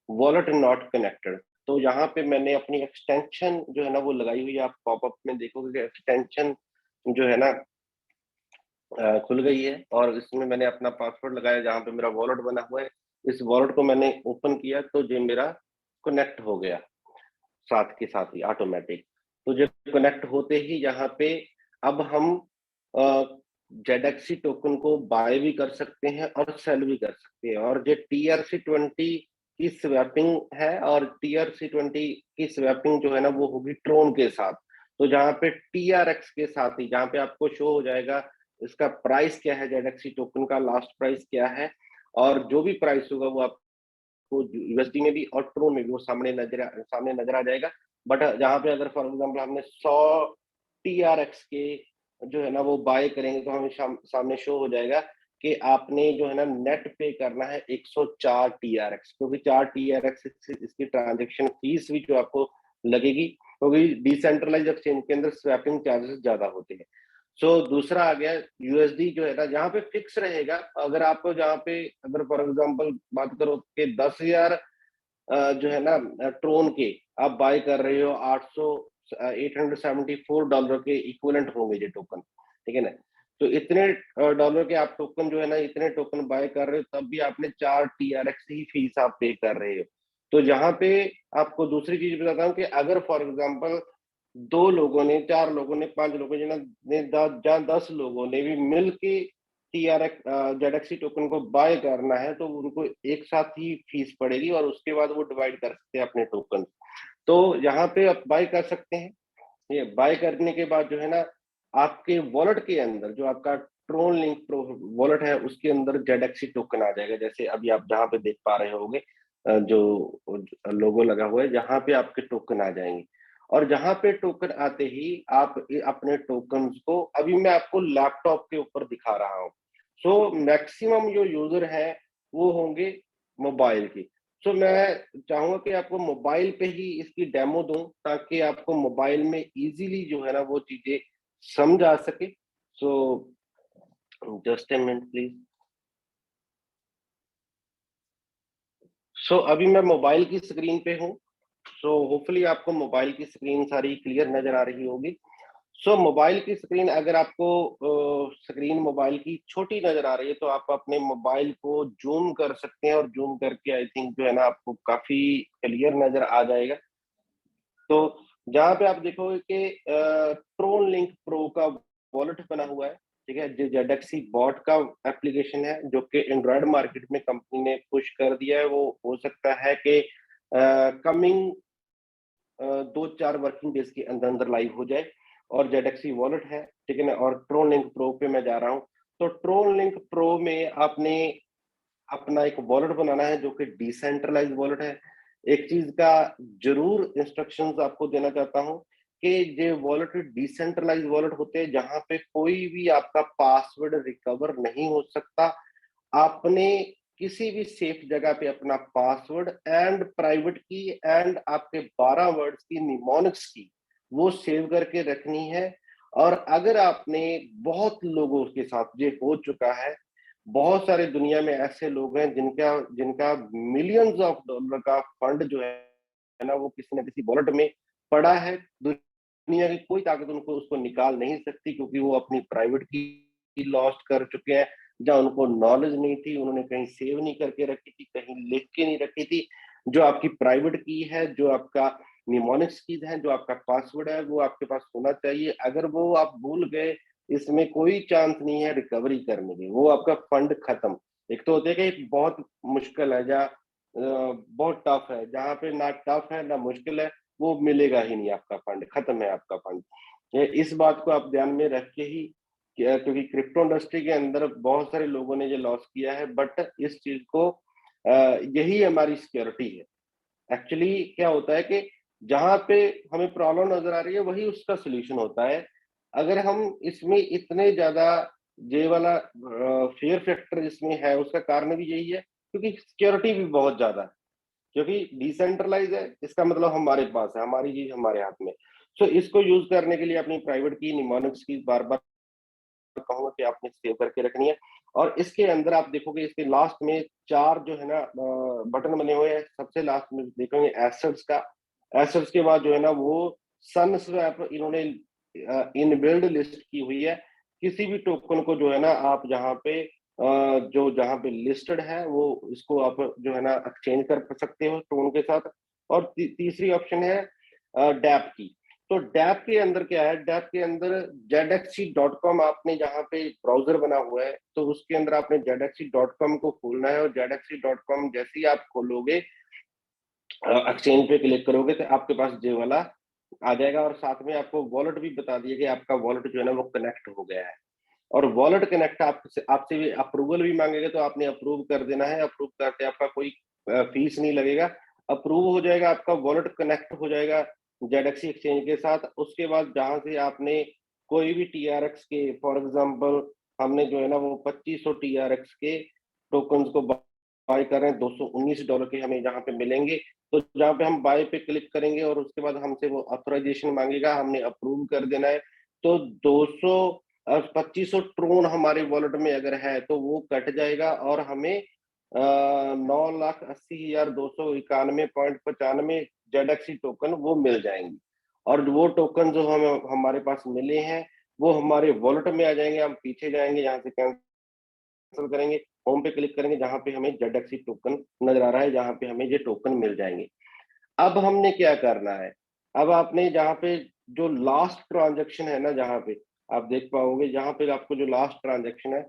वॉलेट नॉट कनेक्टेड। तो यहाँ पे मैंने अपनी एक्सटेंशन जो है ना वो लगाई हुई है। आप पॉपअप में देखोगे कि एक्सटेंशन जो है ना खुल गई है, और इसमें मैंने अपना पासवर्ड लगाया जहाँ पे मेरा वॉलेट बना हुआ है। इस वॉलेट को मैंने ओपन किया तो ये मेरा कनेक्ट हो गया साथ के साथ ही ऑटोमेटिक। तो जब कनेक्ट होते ही यहाँ पे अब हम जेडएक्सी टोकन को बाय भी कर सकते हैं और सेल भी कर सकते हैं। और जो TRC20 की स्वैपिंग है, और TRC20 की स्वैपिंग जो है ना वो होगी ट्रोन के साथ। तो जहाँ पे TRX के साथ ही जहाँ पे आपको शो हो जाएगा इसका प्राइस क्या है, जेडएक्सी टोकन का लास्ट प्राइस क्या है, और जो भी प्राइस होगा वो आप को यूएसडी में भी और ट्रोन में भी वो सामने नजर आ जाएगा। बट जहाँ पे अगर फॉर एग्जांपल हमने 100 TRX के जो है ना वो बाय करेंगे तो हमें सामने शो हो जाएगा कि आपने जो है ना नेट पे करना है 104 TRX, क्योंकि 4 TRX इसकी ट्रांजेक्शन फीस भी जो आपको लगेगी, क्योंकि डिसेंट्रलाइज एक्सचेंज के अंदर स्वैपिंग चार्जेस ज्यादा होते हैं। दूसरा आ गया यूएसडी जो है ना, जहाँ पे फिक्स रहेगा। अगर आपको जहाँ पे अगर फॉर एग्जांपल बात करो कि 10,000 जो है ना ट्रोन के आप बाय कर रहे हो, 874 डॉलर के इक्विवेलेंट होंगे ये टोकन, ठीक है ना। तो इतने डॉलर के आप टोकन जो है ना, इतने टोकन बाय कर रहे हो तब भी आपने 4 TRX ही फीस आप पे कर रहे हो। तो यहाँ पे आपको दूसरी चीज बताता हूँ कि अगर फॉर एग्जांपल 2 लोगों ने, 4 लोगों ने, 5 लोगों ने 10 लोगों ने भी मिल के TRX जेडएक्सी टोकन को बाय करना है तो उनको एक साथ ही फीस पड़ेगी, और उसके बाद वो डिवाइड कर सकते हैं अपने टोकन। तो यहाँ पे आप बाय कर सकते हैं। ये बाय करने के बाद जो है ना आपके वॉलेट के अंदर जो आपका ट्रोन लिंक प्रो वॉलेट है उसके अंदर जेडएक्सी टोकन आ जाएगा। जैसे अभी आप जहाँ पे देख पा रहे होंगे जो लोगो लगा हुआ है, जहाँ पे आपके टोकन आ जाएंगे। और जहाँ पे टोकन आते ही आप अपने टोकन्स को, अभी मैं आपको लैपटॉप के ऊपर दिखा रहा हूँ। मैक्सिमम जो यूजर है वो होंगे मोबाइल की। मैं चाहूंगा कि आपको मोबाइल पे ही इसकी डेमो दूं ताकि आपको मोबाइल में इजीली जो है ना वो चीजें समझ आ सके। So just a minute please. अभी मैं मोबाइल की स्क्रीन पे हूँ। होपफुली आपको मोबाइल की स्क्रीन सारी क्लियर नजर आ रही होगी। मोबाइल की स्क्रीन, अगर आपको स्क्रीन मोबाइल की छोटी नजर आ रही है तो आप अपने मोबाइल को जूम कर सकते हैं, और जूम करके आई थिंक जो है ना आपको काफी क्लियर नजर आ जाएगा। तो जहाँ पे आप देखोगे कि ट्रोन लिंक प्रो का वॉलेट बना हुआ है, ठीक है, जो जेडएक्सी बॉट का एप्लीकेशन है जो कि एंड्रॉयड मार्केट में कंपनी ने पुश कर दिया है। वो हो सकता है कि कमिंग 2-4 वर्किंग डेज के अंदर अंदर लाइव हो जाए। और जेडएक्सी वॉलेट है, ठीक है ना। और ट्रोन लिंक प्रो पे मैं जा रहा हूँ। तो ट्रोन लिंक प्रो में आपने अपना एक वॉलेट बनाना है जो कि डिसेंट्रलाइज वॉलेट है। एक चीज का जरूर इंस्ट्रक्शंस आपको देना चाहता हूं कि जो वॉलेट डिसेंट्रलाइज वॉलेट होते हैं जहां पे कोई भी आपका पासवर्ड रिकवर नहीं हो सकता, आपने किसी भी सेफ जगह पे अपना पासवर्ड एंड प्राइवेट की एंड आपके 12 वर्ड्स की निमोनिक्स की वो सेव करके रखनी है। और अगर आपने बहुत लोगों के साथ ये हो चुका है, बहुत सारे दुनिया में ऐसे लोग हैं जिनका जिनका मिलियंस ऑफ डॉलर का फंड जो है ना वो किसी न किसी वॉलेट में पड़ा है। दुनिया की कोई ताकत उनको उसको निकाल नहीं सकती, क्योंकि वो अपनी प्राइवेट की लॉस्ट कर चुके हैं, जहाँ उनको नॉलेज नहीं थी, उन्होंने कहीं सेव नहीं करके रखी थी, कहीं लिख के नहीं रखी थी। जो आपकी प्राइवेट की है, जो आपका निमोनिक्स की है, जो आपका पासवर्ड है, वो आपके पास होना चाहिए। अगर वो आप भूल गए, इसमें कोई चांस नहीं है रिकवरी करने की, वो आपका फंड खत्म। एक तो होता है कि एक बहुत मुश्किल है, जहाँ बहुत टफ है, जहाँ पे ना टफ है ना मुश्किल है, वो मिलेगा ही नहीं, आपका फंड खत्म है, आपका फंड। इस बात को आप ध्यान में रख के ही, क्योंकि क्रिप्टो इंडस्ट्री के अंदर बहुत सारे लोगों ने ये लॉस किया है, बट इस चीज को यही हमारी सिक्योरिटी है। एक्चुअली क्या होता है कि जहां पे हमें प्रॉब्लम नजर आ रही है वही उसका सोल्यूशन होता है। अगर हम इसमें इतने ज्यादा ये वाला फेयर फैक्टर इसमें है, उसका कारण भी यही है क्योंकि सिक्योरिटी भी बहुत ज्यादा है। क्योंकि डिसेंट्रलाइज है, इसका मतलब हमारे पास है, हमारी चीज हमारे हाथ में। सो इसको यूज करने के लिए अपनी प्राइवेट की, निमोनिक्स की बार बार कहूंगा कि आपने सेव करके रखनी है। और इसके अंदर आप देखोगे, इसके लास्ट में 4 जो है ना बटन बने हुए हैं। सबसे लास्ट में देखोगे एसेट्स का। एसेट्स के बाद जो है ना वो सन स्वैप इन्होंने इनबिल्ड लिस्ट की हुई है। किसी भी टोकन को जो है ना आप जहाँ पे जो जहाँ पे लिस्टेड है वो इसको आप जो है ना एक्सचेंज कर सकते हो टोन के साथ। और तीसरी ऑप्शन है डैप की। तो डैप के अंदर क्या है, डैप के अंदर zxc.com आपने जहाँ पे ब्राउजर बना हुआ है, तो उसके अंदर आपने zxc.com को खोलना है। और zxc.com जैसे ही आप खोलोगे, एक्सचेंज पे क्लिक करोगे, तो आपके पास जे वाला आ जाएगा। और साथ में आपको वॉलेट भी बता दिया कि आपका वॉलेट जो है ना वो कनेक्ट हो गया है। और वॉलेट कनेक्ट आपसे आपसे भी अप्रूवल भी मांगेगा, तो आपने अप्रूव कर देना है। अप्रूव करते आपका कोई फीस नहीं लगेगा, अप्रूव हो जाएगा, आपका वॉलेट कनेक्ट हो जाएगा जेडक्सी एक्सचेंज के साथ। उसके बाद जहां से आपने कोई भी टीआरएक्स के, फॉर एग्जांपल हमने जो है ना वो 2500 टीआरएक्स के टोकन्स को बाय कर रहे हैं, $219 के हमें जहाँ पे मिलेंगे। तो जहाँ पे हम बाय पे क्लिक करेंगे और उसके बाद हमसे वो ऑथराइजेशन मांगेगा, हमने अप्रूव कर देना है। तो 2500 ट्रोन हमारे वॉलेट में अगर है तो वो कट जाएगा और हमें 9,80,291.95 जेडक्सी टोकन वो मिल जाएंगे। और वो टोकन जो हम हमारे पास मिले हैं वो हमारे वॉलेट में आ जाएंगे। हम पीछे जाएंगे, यहाँ से कैंसिल करेंगे, होम पे क्लिक करेंगे, जहां पे हमें जेडक्सी टोकन नजर आ रहा है, जहां पे हमें ये टोकन मिल जाएंगे। अब हमने क्या करना है, अब आपने जहाँ पे जो लास्ट ट्रांजेक्शन है ना, जहाँ पे आप देख पाओगे, जहाँ पे आपको जो लास्ट ट्रांजेक्शन है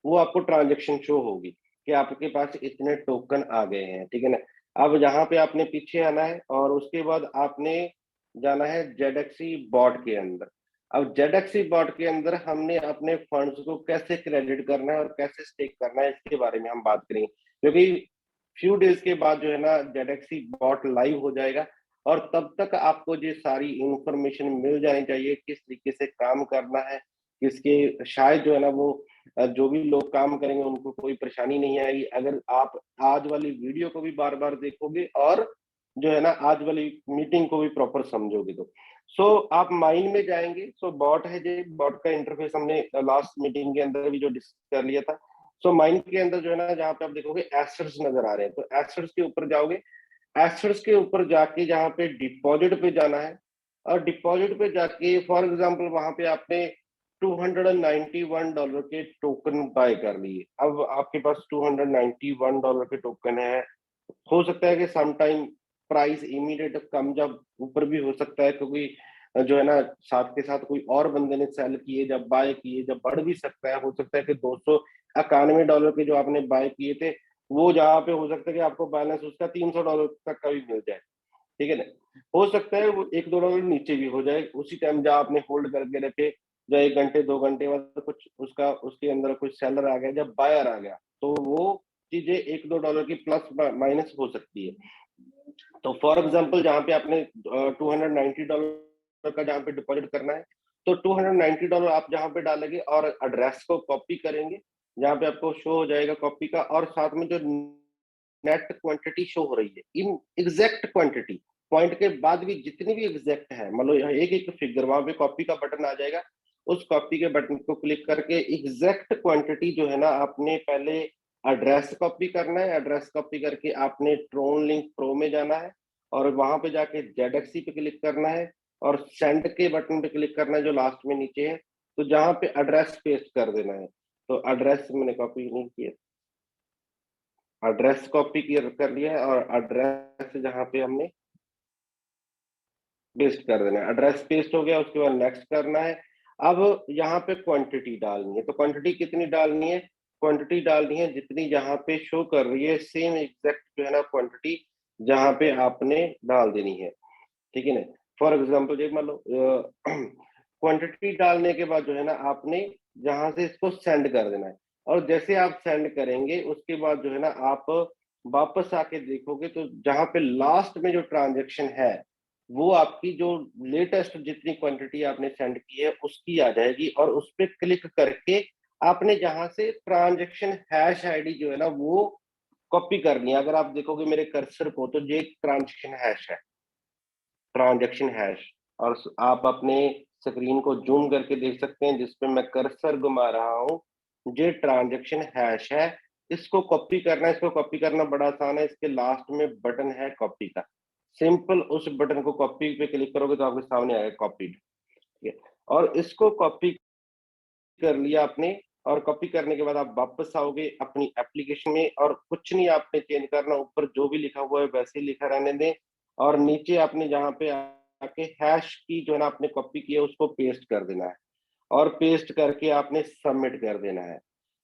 वो आपको ट्रांजेक्शन शो होगी कि आपके पास इतने टोकन आ गए हैं, ठीक है ना। अब यहाँ पे आपने पीछे आना है और उसके बाद आपने जाना है जेडक्सी बॉट के अंदर। अब जेडक्सी बॉट के अंदर हमने अपने फंड्स को कैसे क्रेडिट करना है और कैसे स्टेक करना है, इसके बारे में हम बात करेंगे। क्योंकि फ्यू डेज के बाद जो है ना जेडक्सी बॉट लाइव हो जाएगा और तब तक आपको ये सारी इंफॉर्मेशन मिल जानी चाहिए, किस तरीके से काम करना है, किसके शायद जो है ना वो जो भी लोग काम करेंगे उनको कोई परेशानी नहीं आएगी अगर आप आज वाली वीडियो को भी बार बार देखोगे और जो है ना आज वाली मीटिंग को भी प्रॉपर समझोगे। तो आप माइन में जाएंगे। बॉट है, जो बॉट का इंटरफेस हमने लास्ट मीटिंग के अंदर भी जो डिस्कस कर लिया था। माइन के अंदर जो है ना जहाँ पे आप देखोगे एसेट्स नजर आ रहे हैं, तो एसेट्स के ऊपर जाओगे। एसेट्स के ऊपर जाके जहाँ पे डिपॉजिट पे जाना है और डिपॉजिट पे जाके फॉर एग्जांपल वहां पे आपने $291 के टोकन बाय कर लिए। अब आपके पास $291 के टोकन है। हो सकता है कि सम टाइम प्राइस इमीडिएट कम जब ऊपर भी हो सकता है, क्योंकि जो है ना साथ के साथ कोई और बंदे ने सेल किए, जब बाय किए, जब बढ़ भी सकता है। हो सकता है कि $291 के जो आपने बाय किए थे वो जहाँ पे हो सकता है कि आपको बैलेंस उसका $300 तक का भी मिल जाए, ठीक है ना। हो सकता है वो $1-2 नीचे भी हो जाए उसी टाइम जहाँ आपने होल्ड करके रखे, जो 1 घंटे 2 घंटे बाद कुछ उसका उसके अंदर कुछ सेलर आ गया, जब बायर आ गया, तो वो चीजें $1-2 की प्लस माइनस हो सकती है। तो फॉर एग्जांपल जहां पे आपने $290 का जहां पे डिपॉजिट करना है, तो $290 आप जहां पे डालेंगे और एड्रेस को कॉपी करेंगे, जहां पे आपको शो हो जाएगा कॉपी का, और साथ में जो नेट क्वांटिटी शो हो रही है इन एग्जैक्ट क्वांटिटी, पॉइंट के बाद भी जितनी भी एग्जैक्ट है, मतलब एक एक फिगर, वहां पे कॉपी का बटन आ जाएगा। उस कॉपी के बटन को क्लिक करके एग्जैक्ट क्वांटिटी जो है ना, आपने पहले एड्रेस कॉपी करना है। एड्रेस कॉपी करके आपने ट्रोन लिंक प्रो में जाना है और वहां पे जाके जेडएक्सी पे क्लिक करना है और सेंड के बटन पे क्लिक करना है जो लास्ट में नीचे है। तो जहां पे एड्रेस पेस्ट कर देना है, तो एड्रेस मैंने कॉपी नहीं किया, एड्रेस कॉपी कर लिया है और एड्रेस जहां पे हमने पेस्ट कर देना है। एड्रेस पेस्ट हो गया, उसके बाद नेक्स्ट करना है। अब यहाँ पे क्वांटिटी डालनी है, तो क्वांटिटी कितनी डालनी है? क्वांटिटी डालनी है जितनी जहाँ पे शो कर रही है, सेम एग्जैक्ट जो है ना क्वांटिटी जहाँ पे आपने डाल देनी है, ठीक है ना। फॉर एग्जाम्पल एक मान लो क्वांटिटी डालने के बाद जो है ना, आपने जहां से इसको सेंड कर देना है, और जैसे आप सेंड करेंगे उसके बाद जो है ना, आप वापस आके देखोगे तो जहां पे लास्ट में जो ट्रांजेक्शन है, वो आपकी जो लेटेस्ट जितनी क्वांटिटी आपने सेंड की है उसकी आ जाएगी, और उस पर क्लिक करके आपने जहां से ट्रांजेक्शन हैश आईडी जो है ना वो कॉपी करनी है। अगर आप देखोगे मेरे कर्सर को, तो ये ट्रांजेक्शन हैश है, ट्रांजैक्शन हैश, और आप अपने स्क्रीन को जूम करके देख सकते हैं जिस पे मैं कर्सर घुमा रहा हूँ, ये ट्रांजैक्शन हैश है। इसको कॉपी करना है, इसको कॉपी करना बड़ा आसान है। इसके लास्ट में बटन है कॉपी का, सिंपल उस बटन को कॉपी पे क्लिक करोगे तो आपके सामने आएगा कॉपीड, ठीक है। और इसको कॉपी कर लिया आपने, और कॉपी करने के बाद आप वापस आओगे अपनी एप्लीकेशन में, और कुछ नहीं आपने चेंज करना, ऊपर जो भी लिखा हुआ है वैसे ही लिखा रहने दें, और नीचे आपने जहाँ पे आके हैश की जो है ना आपने कॉपी किया उसको पेस्ट कर देना है, और पेस्ट करके आपने सबमिट कर देना है।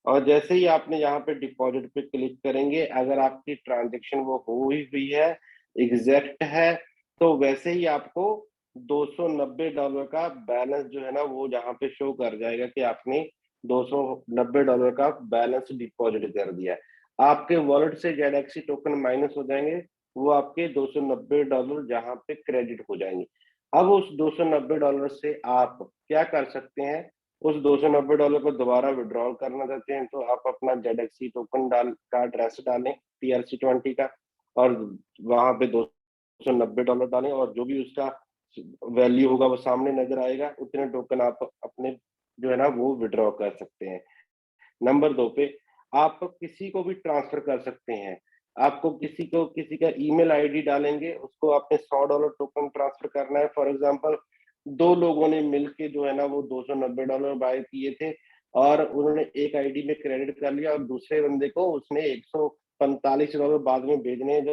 और जैसे ही आपने यहाँ पे डिपॉजिट पे क्लिक करेंगे, अगर आपकी ट्रांजेक्शन वो हुई हुई है, एग्जैक्ट है, तो वैसे ही आपको $290 का बैलेंस जो है ना वो जहाँ पे शो कर जाएगा कि आपने $290 का बैलेंस डिपॉजिट कर दिया है। आपके वॉलेट से जेडएक्सी टोकन माइनस हो जाएंगे, वो आपके $290 जहाँ पे क्रेडिट हो जाएंगे। अब उस $290 से आप क्या कर सकते हैं? उस $290 को दोबारा विड्रॉल करना चाहते हैं तो आप अपना जेडएक्सी टोकन का एड्रेस डालें TRC20 का, और वहां पे $290 डालें, और जो भी उसका वैल्यू होगा वो सामने नजर आएगा, उतने टोकन आप अपने जो है ना वो विड्रॉ कर सकते हैं। नंबर 2 पे आप किसी को भी ट्रांसफर कर सकते हैं। आपको किसी का ईमेल आईडी डालेंगे, उसको आपने $100 टोकन ट्रांसफर करना है। फॉर एग्जांपल 2 लोगों ने मिलके जो है ना वो $290 बाय किए थे, और उन्होंने एक आईडी में क्रेडिट कर लिया, और दूसरे बंदे को उसने $145 बाद में भेजने हैं,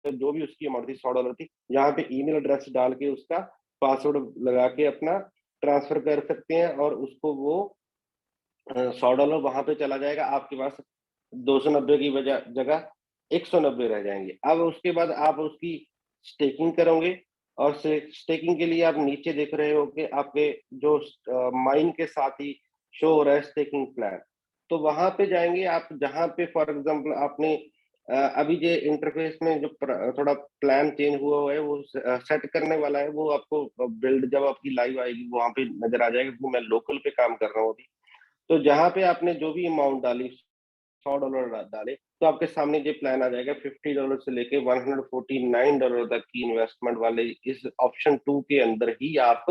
जो भी उसकी अमाउंट थी $100 थी। यहाँ पे ईमेल एड्रेस डाल के उसका पासवर्ड लगा के अपना ट्रांसफर कर सकते हैं, और उसको वो $100 वहां पे चला जाएगा, आपके पास 290 की जगह 190 रह जाएंगे। अब उसके बाद आप उसकी स्टेकिंग करोगे, और स्टेकिंग के लिए आप नीचे देख रहे हो कि आपके जो माइन के साथ ही शो हो रहा है स्टेकिंग प्लान, तो वहां पे जाएंगे आप, जहां पे फॉर एग्जांपल आपने अभी जो इंटरफेस में जो थोड़ा प्लान चेंज हुआ है वो सेट करने वाला है, वो आपको बिल्ड जब आपकी लाइव आएगी वहां पे नजर आ जाएगा, क्योंकि मैं लोकल पे काम कर रहा हूँ अभी। तो जहाँ पे आपने जो भी अमाउंट डाली, $100 डाले, तो आपके सामने ये प्लान आ जाएगा $50 से लेके $149 तक की इन्वेस्टमेंट वाले। इस ऑप्शन 2 के अंदर ही आप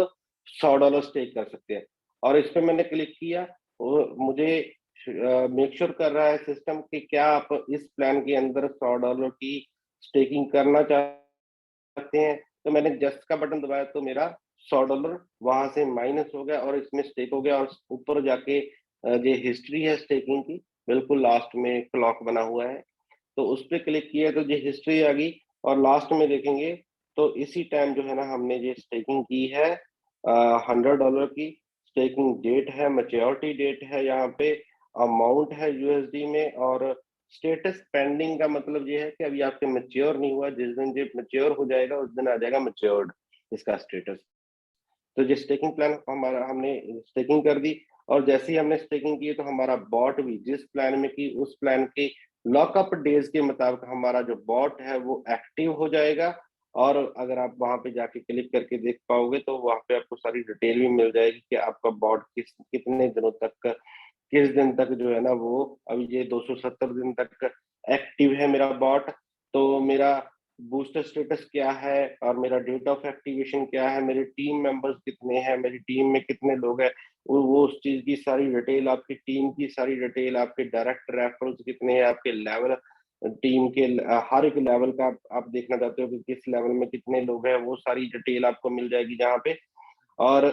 $100 स्टेक कर सकते हैं। और इस पे मैंने क्लिक किया, वो मुझे मेक श्योर कर रहा है सिस्टम कि क्या आप इस प्लान के अंदर $100 की स्टेकिंग करना चाहते हैं। तो मैंने जस्ट का बटन दबाया तो मेरा $100 वहां से माइनस हो गया और इसमें स्टेक हो गया, और ऊपर जाके ये हिस्ट्री है स्टेकिंग की, बिल्कुल लास्ट में क्लॉक बना हुआ है, तो उस पर क्लिक किया तो ये हिस्ट्री आ गई। और लास्ट में देखेंगे तो इसी टाइम जो है ना हमने ये स्टेकिंग की है $100 की। स्टेकिंग डेट है, मैच्योरिटी डेट है, यहाँ पे अमाउंट है यूएसडी में, और स्टेटस पेंडिंग का मतलब ये है कि अभी आपके मैच्योर नहीं हुआ, जिस दिन ये मैच्योर हो जाएगा उस दिन आ जाएगा मैच्योर्ड इसका स्टेटस। तो ये स्टेकिंग प्लान हमारा, हमने स्टेकिंग कर दी, और जैसे ही हमने स्टेकिंग की तो हमारा बॉट भी जिस प्लान में की उस प्लान के लॉकअप डेज के मुताबिक हमारा जो बॉट है वो एक्टिव हो जाएगा। और अगर आप वहां पे जाके क्लिक करके देख पाओगे तो वहां पे आपको सारी डिटेल भी मिल जाएगी कि आपका बॉट कितने दिनों तक, किस दिन तक जो है ना वो, अभी ये 270 दिन तक एक्टिव है मेरा बॉट। तो मेरा बूस्टर स्टेटस क्या है और मेरा डेट ऑफ एक्टिवेशन क्या है, मेरे टीम मेंबर्स कितने हैं, मेरी टीम में कितने लोग हैं, वो उस चीज की सारी डिटेल, आपकी टीम की सारी डिटेल, आपके डायरेक्ट रेफरल्स कितने हैं, आपके लेवल, टीम के हर एक लेवल का आप देखना चाहते हो कि किस लेवल में कितने लोग हैं, वो सारी डिटेल आपको मिल जाएगी जहाँ पे। और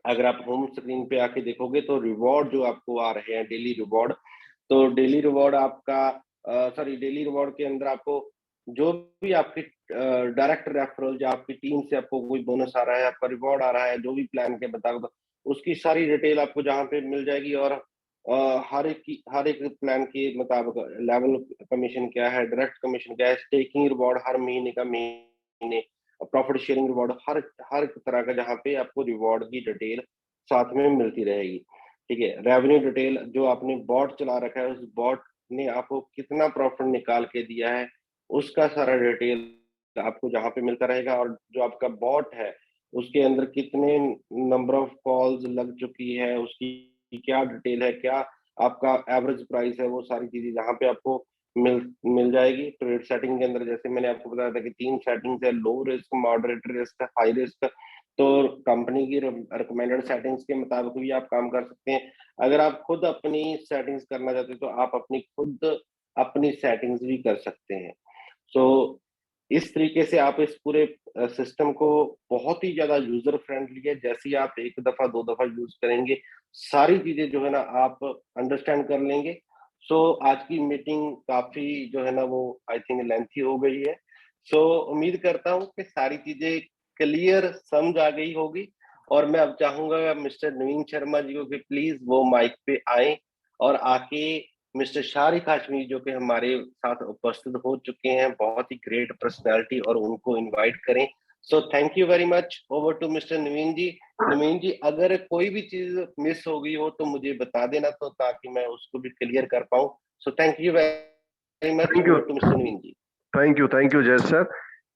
अगर आप होम स्क्रीन पे आके देखोगे तो रिवॉर्ड जो आपको आ रहे हैं, डेली रिवॉर्ड, तो डेली रिवॉर्ड आपका सॉरी डेली रिवॉर्ड के अंदर आपको जो भी आपकी डायरेक्ट रेफरल, जो आपकी टीम से आपको कोई बोनस आ रहा है, आपका रिवॉर्ड आ रहा है, जो भी प्लान के मुताबिक, उसकी सारी डिटेल आपको जहाँ पे मिल जाएगी। और हर एक प्लान के मुताबिक लेवल कमीशन क्या है, डायरेक्ट कमीशन क्या है, स्टेकिंग रिवॉर्ड हर महीने का महीने, प्रॉफिट शेयरिंग रिवॉर्ड, हर हर तरह का जहाँ पे आपको रिवॉर्ड की डिटेल साथ में मिलती रहेगी। ठीक है, रेवेन्यू डिटेल, जो आपने बॉट चला रखा है उस बॉट ने आपको कितना प्रॉफिट निकाल के दिया है, उसका सारा डिटेल आपको जहाँ पे मिलता रहेगा। और जो आपका बॉट है उसके अंदर कितने नंबर ऑफ कॉल्स लग चुकी है, उसकी क्या डिटेल है, क्या आपका एवरेज प्राइस है, वो सारी चीजें जहाँ पे आपको मिल मिल जाएगी। ट्रेड सेटिंग के अंदर जैसे मैंने आपको बताया था कि 3 सेटिंग्स है, low risk, moderate risk, high risk. तो कंपनी की रिकमेंडेड सेटिंग्स के मुताबिक भी आप काम कर सकते हैं। अगर आप खुद अपनी सेटिंग्स करना चाहते हैं तो आप अपनी सेटिंग्स भी कर सकते हैं। सो इस तरीके से आप इस पूरे सिस्टम को, बहुत ही ज्यादा यूजर फ्रेंडली है। जैसे ही आप एक दफा दो दफा यूज करेंगे, सारी चीजें जो है ना आप अंडरस्टैंड कर लेंगे। सो आज की मीटिंग काफी जो है ना वो आई थिंक लेंथी हो गई है। सो उम्मीद करता हूँ कि सारी चीजें क्लियर समझ आ गई होगी। और मैं अब चाहूंगा मिस्टर नवीन शर्मा जी को कि प्लीज वो माइक पे आए और आके मिस्टर शारिक हाशमी जो कि हमारे साथ उपस्थित हो चुके हैं, बहुत ही ग्रेट पर्सनालिटी, और उनको इनवाइट करें। So thank you very much. Over to mister Naveen ji. Naveen ji, अगर कोई भी चीज मिस हो गई हो तो मुझे बता देना, तो ताकि मैं उसको भी क्लियर कर पाऊं। So thank you very much. Thank you, over to mister Naveen ji. Thank you Jay sir.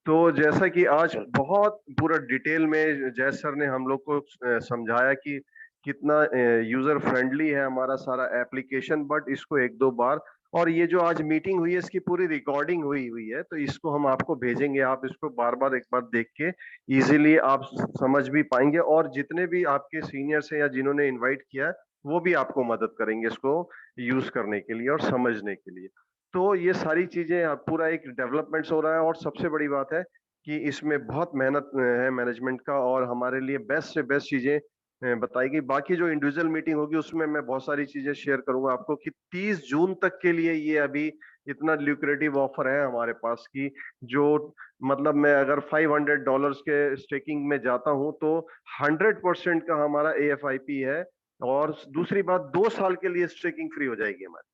तो जैसा कि आज चलो। बहुत पूरा डिटेल में जय सर ने हम लोग को समझाया कि कितना यूजर फ्रेंडली है हमारा सारा एप्लीकेशन, बट इसको एक दो बार, और ये जो आज मीटिंग हुई है इसकी पूरी रिकॉर्डिंग हुई हुई है, तो इसको हम आपको भेजेंगे, आप इसको बार बार एक बार देख के इजीली आप समझ भी पाएंगे, और जितने भी आपके सीनियर्स हैं या जिन्होंने इनवाइट किया है वो भी आपको मदद करेंगे इसको यूज करने के लिए और समझने के लिए। तो ये सारी चीजें पूरा एक डेवलपमेंट्स हो रहा है, और सबसे बड़ी बात है कि इसमें बहुत मेहनत है मैनेजमेंट का, और हमारे लिए बेस्ट से बेस्ट चीजें बताई गई। बाकी जो इंडिविजुअल मीटिंग होगी उसमें मैं बहुत सारी चीजें शेयर करूंगा आपको कि 30 जून तक के लिए ये अभी इतना ल्यूक्रेटिव ऑफर है हमारे पास की, जो मतलब मैं अगर $500 के स्टेकिंग में जाता हूं तो 100% का हमारा AFIP है, और दूसरी बात 2 साल के लिए स्टेकिंग फ्री हो जाएगी हमारी।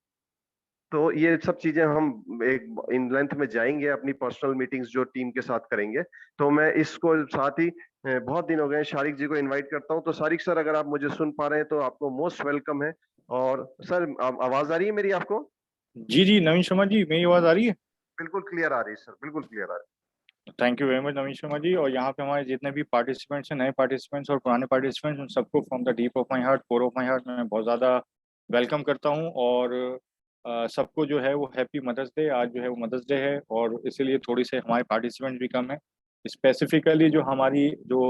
तो ये सब चीजें हम एक इन लेंथ में जाएंगे अपनी पर्सनल मीटिंग्स जो टीम के साथ करेंगे। तो मैं इसको साथ ही बहुत दिन हो गए शारिक जी को इनवाइट करता हूं। तो शारिक सर, अगर आप मुझे सुन पा रहे हैं तो आपको मोस्ट वेलकम है। और सर, आवाज आ रही है मेरी आपको? जी जी नवीन शर्मा जी, मेरी आवाज आ रही है? बिल्कुल क्लियर आ रही है सर, बिल्कुल क्लियर आ रही थैंक यू वेरी मच नवीन शर्मा जी। और यहाँ पे हमारे जितने भी पार्टिसिपेंट्स हैं, नए पार्टिसिपेंट्स और पुराने पार्टिसिपेंट्स, उन सबको from the deep of my heart, core of my heart, मैं बहुत ज़्यादा वेलकम करता हूँ। और सबको जो है वो हैप्पी मदर्स डे। आज जो है वो मदर्स डे है और इसीलिए थोड़ी से हमारे पार्टिसिपेंट भी कम है। स्पेसिफिकली जो हमारी जो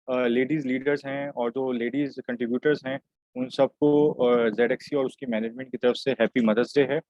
लेडीज़ लीडर्स हैं और जो लेडीज़ कंट्रीब्यूटर्स हैं, उन सबको ZXC और उसकी मैनेजमेंट की तरफ से हैप्पी मदर्स डे है।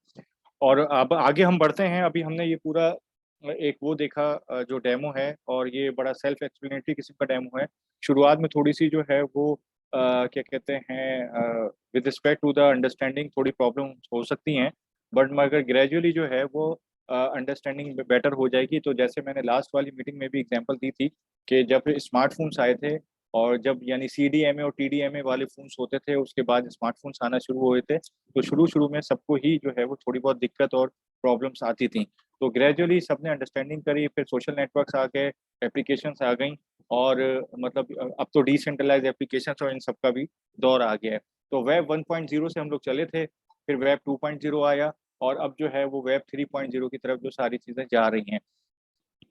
और अब आगे हम बढ़ते हैं। अभी हमने ये पूरा एक वो देखा जो डेमो है, और ये बड़ा सेल्फ एक्सप्लेनेटरी किस्म का डेमो है। शुरुआत में थोड़ी सी जो है वो क्या कहते हैं, with respect to the understanding थोड़ी प्रॉब्लम हो सकती हैं, बट मगर ग्रेजुअली जो है वो अंडरस्टैंडिंग बेटर हो जाएगी। तो जैसे मैंने लास्ट वाली मीटिंग में भी एग्जांपल दी थी कि जब स्मार्टफोन्स आए थे, और जब यानी CDMA और TDMA वाले फोन्स होते थे, उसके बाद स्मार्टफोन्स आना शुरू हुए थे, तो शुरू शुरू में सबको ही जो है वो थोड़ी बहुत दिक्कत और प्रॉब्लम्स आती थी। तो ग्रेजुअली सबने अंडरस्टैंडिंग करी, फिर सोशल नेटवर्क्स आ गए, एप्लीकेशंस आ गई, और मतलब अब तो डिसेंट्रलाइज एप्लीकेशंस और इन सब का भी दौर आ गया है। तो वेब 1.0 से हम लोग चले थे, फिर वेब 2.0 आया, और अब जो है वो वेब 3.0 की तरफ जो सारी चीज़ें जा रही हैं।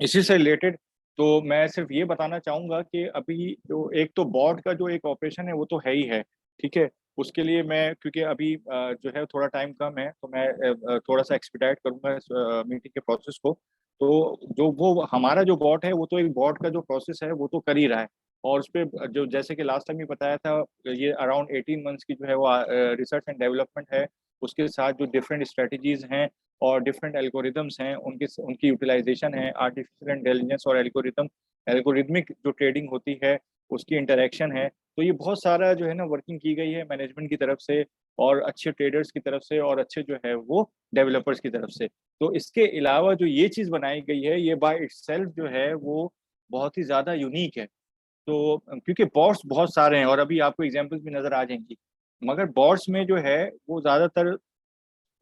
इसी से रिलेटेड तो मैं सिर्फ ये बताना चाहूँगा कि अभी जो एक तो बॉट का जो एक ऑपरेशन है वो तो है ही है, ठीक है? उसके लिए मैं क्योंकि अभी जो है थोड़ा टाइम कम है तो मैं थोड़ा-सा एक्सपीडाइट करूँगा इस मीटिंग के प्रोसेस को। तो जो वो हमारा जो बॉट है वो तो एक बॉट का जो प्रोसेस है वो तो कर ही रहा है और उसपे जो जैसे कि लास्ट टाइम भी बताया था ये अराउंड 18 मंथ्स की जो है वो रिसर्च एंड डेवलपमेंट है। उसके साथ जो डिफरेंट स्ट्रैटेजीज़ हैं और डिफरेंट एल्गोरिदम्स हैं, उनकी यूटिलाइज़ेशन है, आर्टिफिशियल इंटेलिजेंस और एल्गोरिदमिक जो ट्रेडिंग होती है, उसकी इंटरैक्शन है। तो ये बहुत सारा जो है ना वर्किंग की गई है मैनेजमेंट की तरफ से और अच्छे ट्रेडर्स की तरफ से और अच्छे जो है वो डेवलपर्स की तरफ से। तो इसके अलावा जो ये चीज़ बनाई गई है, ये बाय इटसेल्फ जो है वो बहुत ही ज़्यादा यूनिक है। तो क्योंकि बॉट्स बहुत सारे हैं और अभी आपको एग्ज़ाम्पल्स भी नज़र आ जाएँगी। मगर बॉट्स में जो है वो ज़्यादातर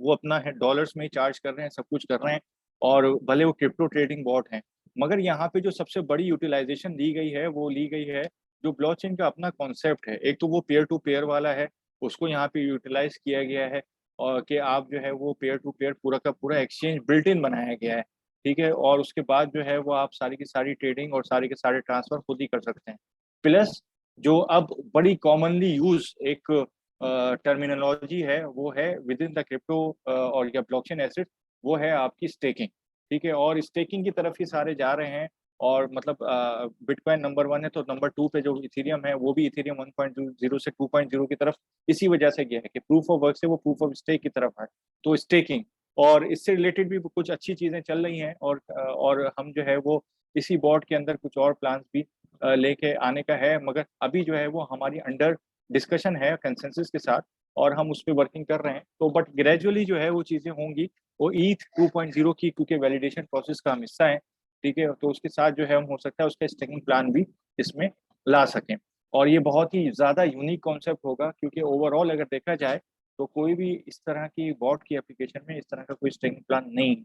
वो अपना है डॉलर्स में ही चार्ज कर रहे हैं, सब कुछ कर रहे हैं और भले वो क्रिप्टो ट्रेडिंग बॉट हैं। मगर यहाँ पे जो सबसे बड़ी यूटिलाइज़ेशन दी गई है, वो ली गई है जो ब्लॉकचेन का अपना कॉन्सेप्ट है। एक तो वो पीयर टू पीयर वाला है, उसको यहाँ पे यूटिलाइज़ किया गया है और कि आप जो है वो पीयर टू पीयर पूरा का पूरा एक्सचेंज बिल्ट इन बनाया गया है, ठीक है? और उसके बाद जो है वो आप सारी की सारी ट्रेडिंग और सारे के सारे ट्रांसफ़र खुद ही कर सकते हैं। प्लस जो अब बड़ी कॉमनली यूज़ एक टर्मिनोलॉजी है, वो है विदिन द क्रिप्टो और या ब्लॉकचेन एसेट, वो है आपकी स्टेकिंग, ठीक है? और स्टेकिंग की तरफ ही सारे जा रहे हैं और मतलब बिटकॉइन नंबर 1 है, तो नंबर 2 पे जो इथेरियम है, वो भी इथेरियम 1.0 से 2.0 की तरफ इसी वजह से गया है कि प्रूफ ऑफ वर्क से वो प्रूफ ऑफ स्टेक की तरफ है। तो स्टेकिंग और इससे रिलेटेड भी कुछ अच्छी चीज़ें चल रही हैं और हम जो है वो इसी बॉट के अंदर कुछ और प्लान्स भी लेके आने का है, मगर अभी जो है वो हमारी अंडर डिस्कशन है कंसेंसस के साथ और हम उस पे वर्किंग कर रहे हैं। तो बट ग्रेजुअली जो है वो चीज़ें होंगी, वो ईथ 2.0 की क्योंकि वैलिडेशन प्रोसेस का हम हिस्सा हैं, ठीक है? तो उसके साथ जो है हम हो सकता है उसका स्टेकिंग प्लान भी इसमें ला सकें। और ये बहुत ही ज़्यादा यूनिक कॉन्सेप्ट होगा क्योंकि ओवरऑल अगर देखा जाए, तो कोई भी इस तरह की बॉट की एप्लीकेशन में इस तरह का कोई स्टेकिंग प्लान नहीं है।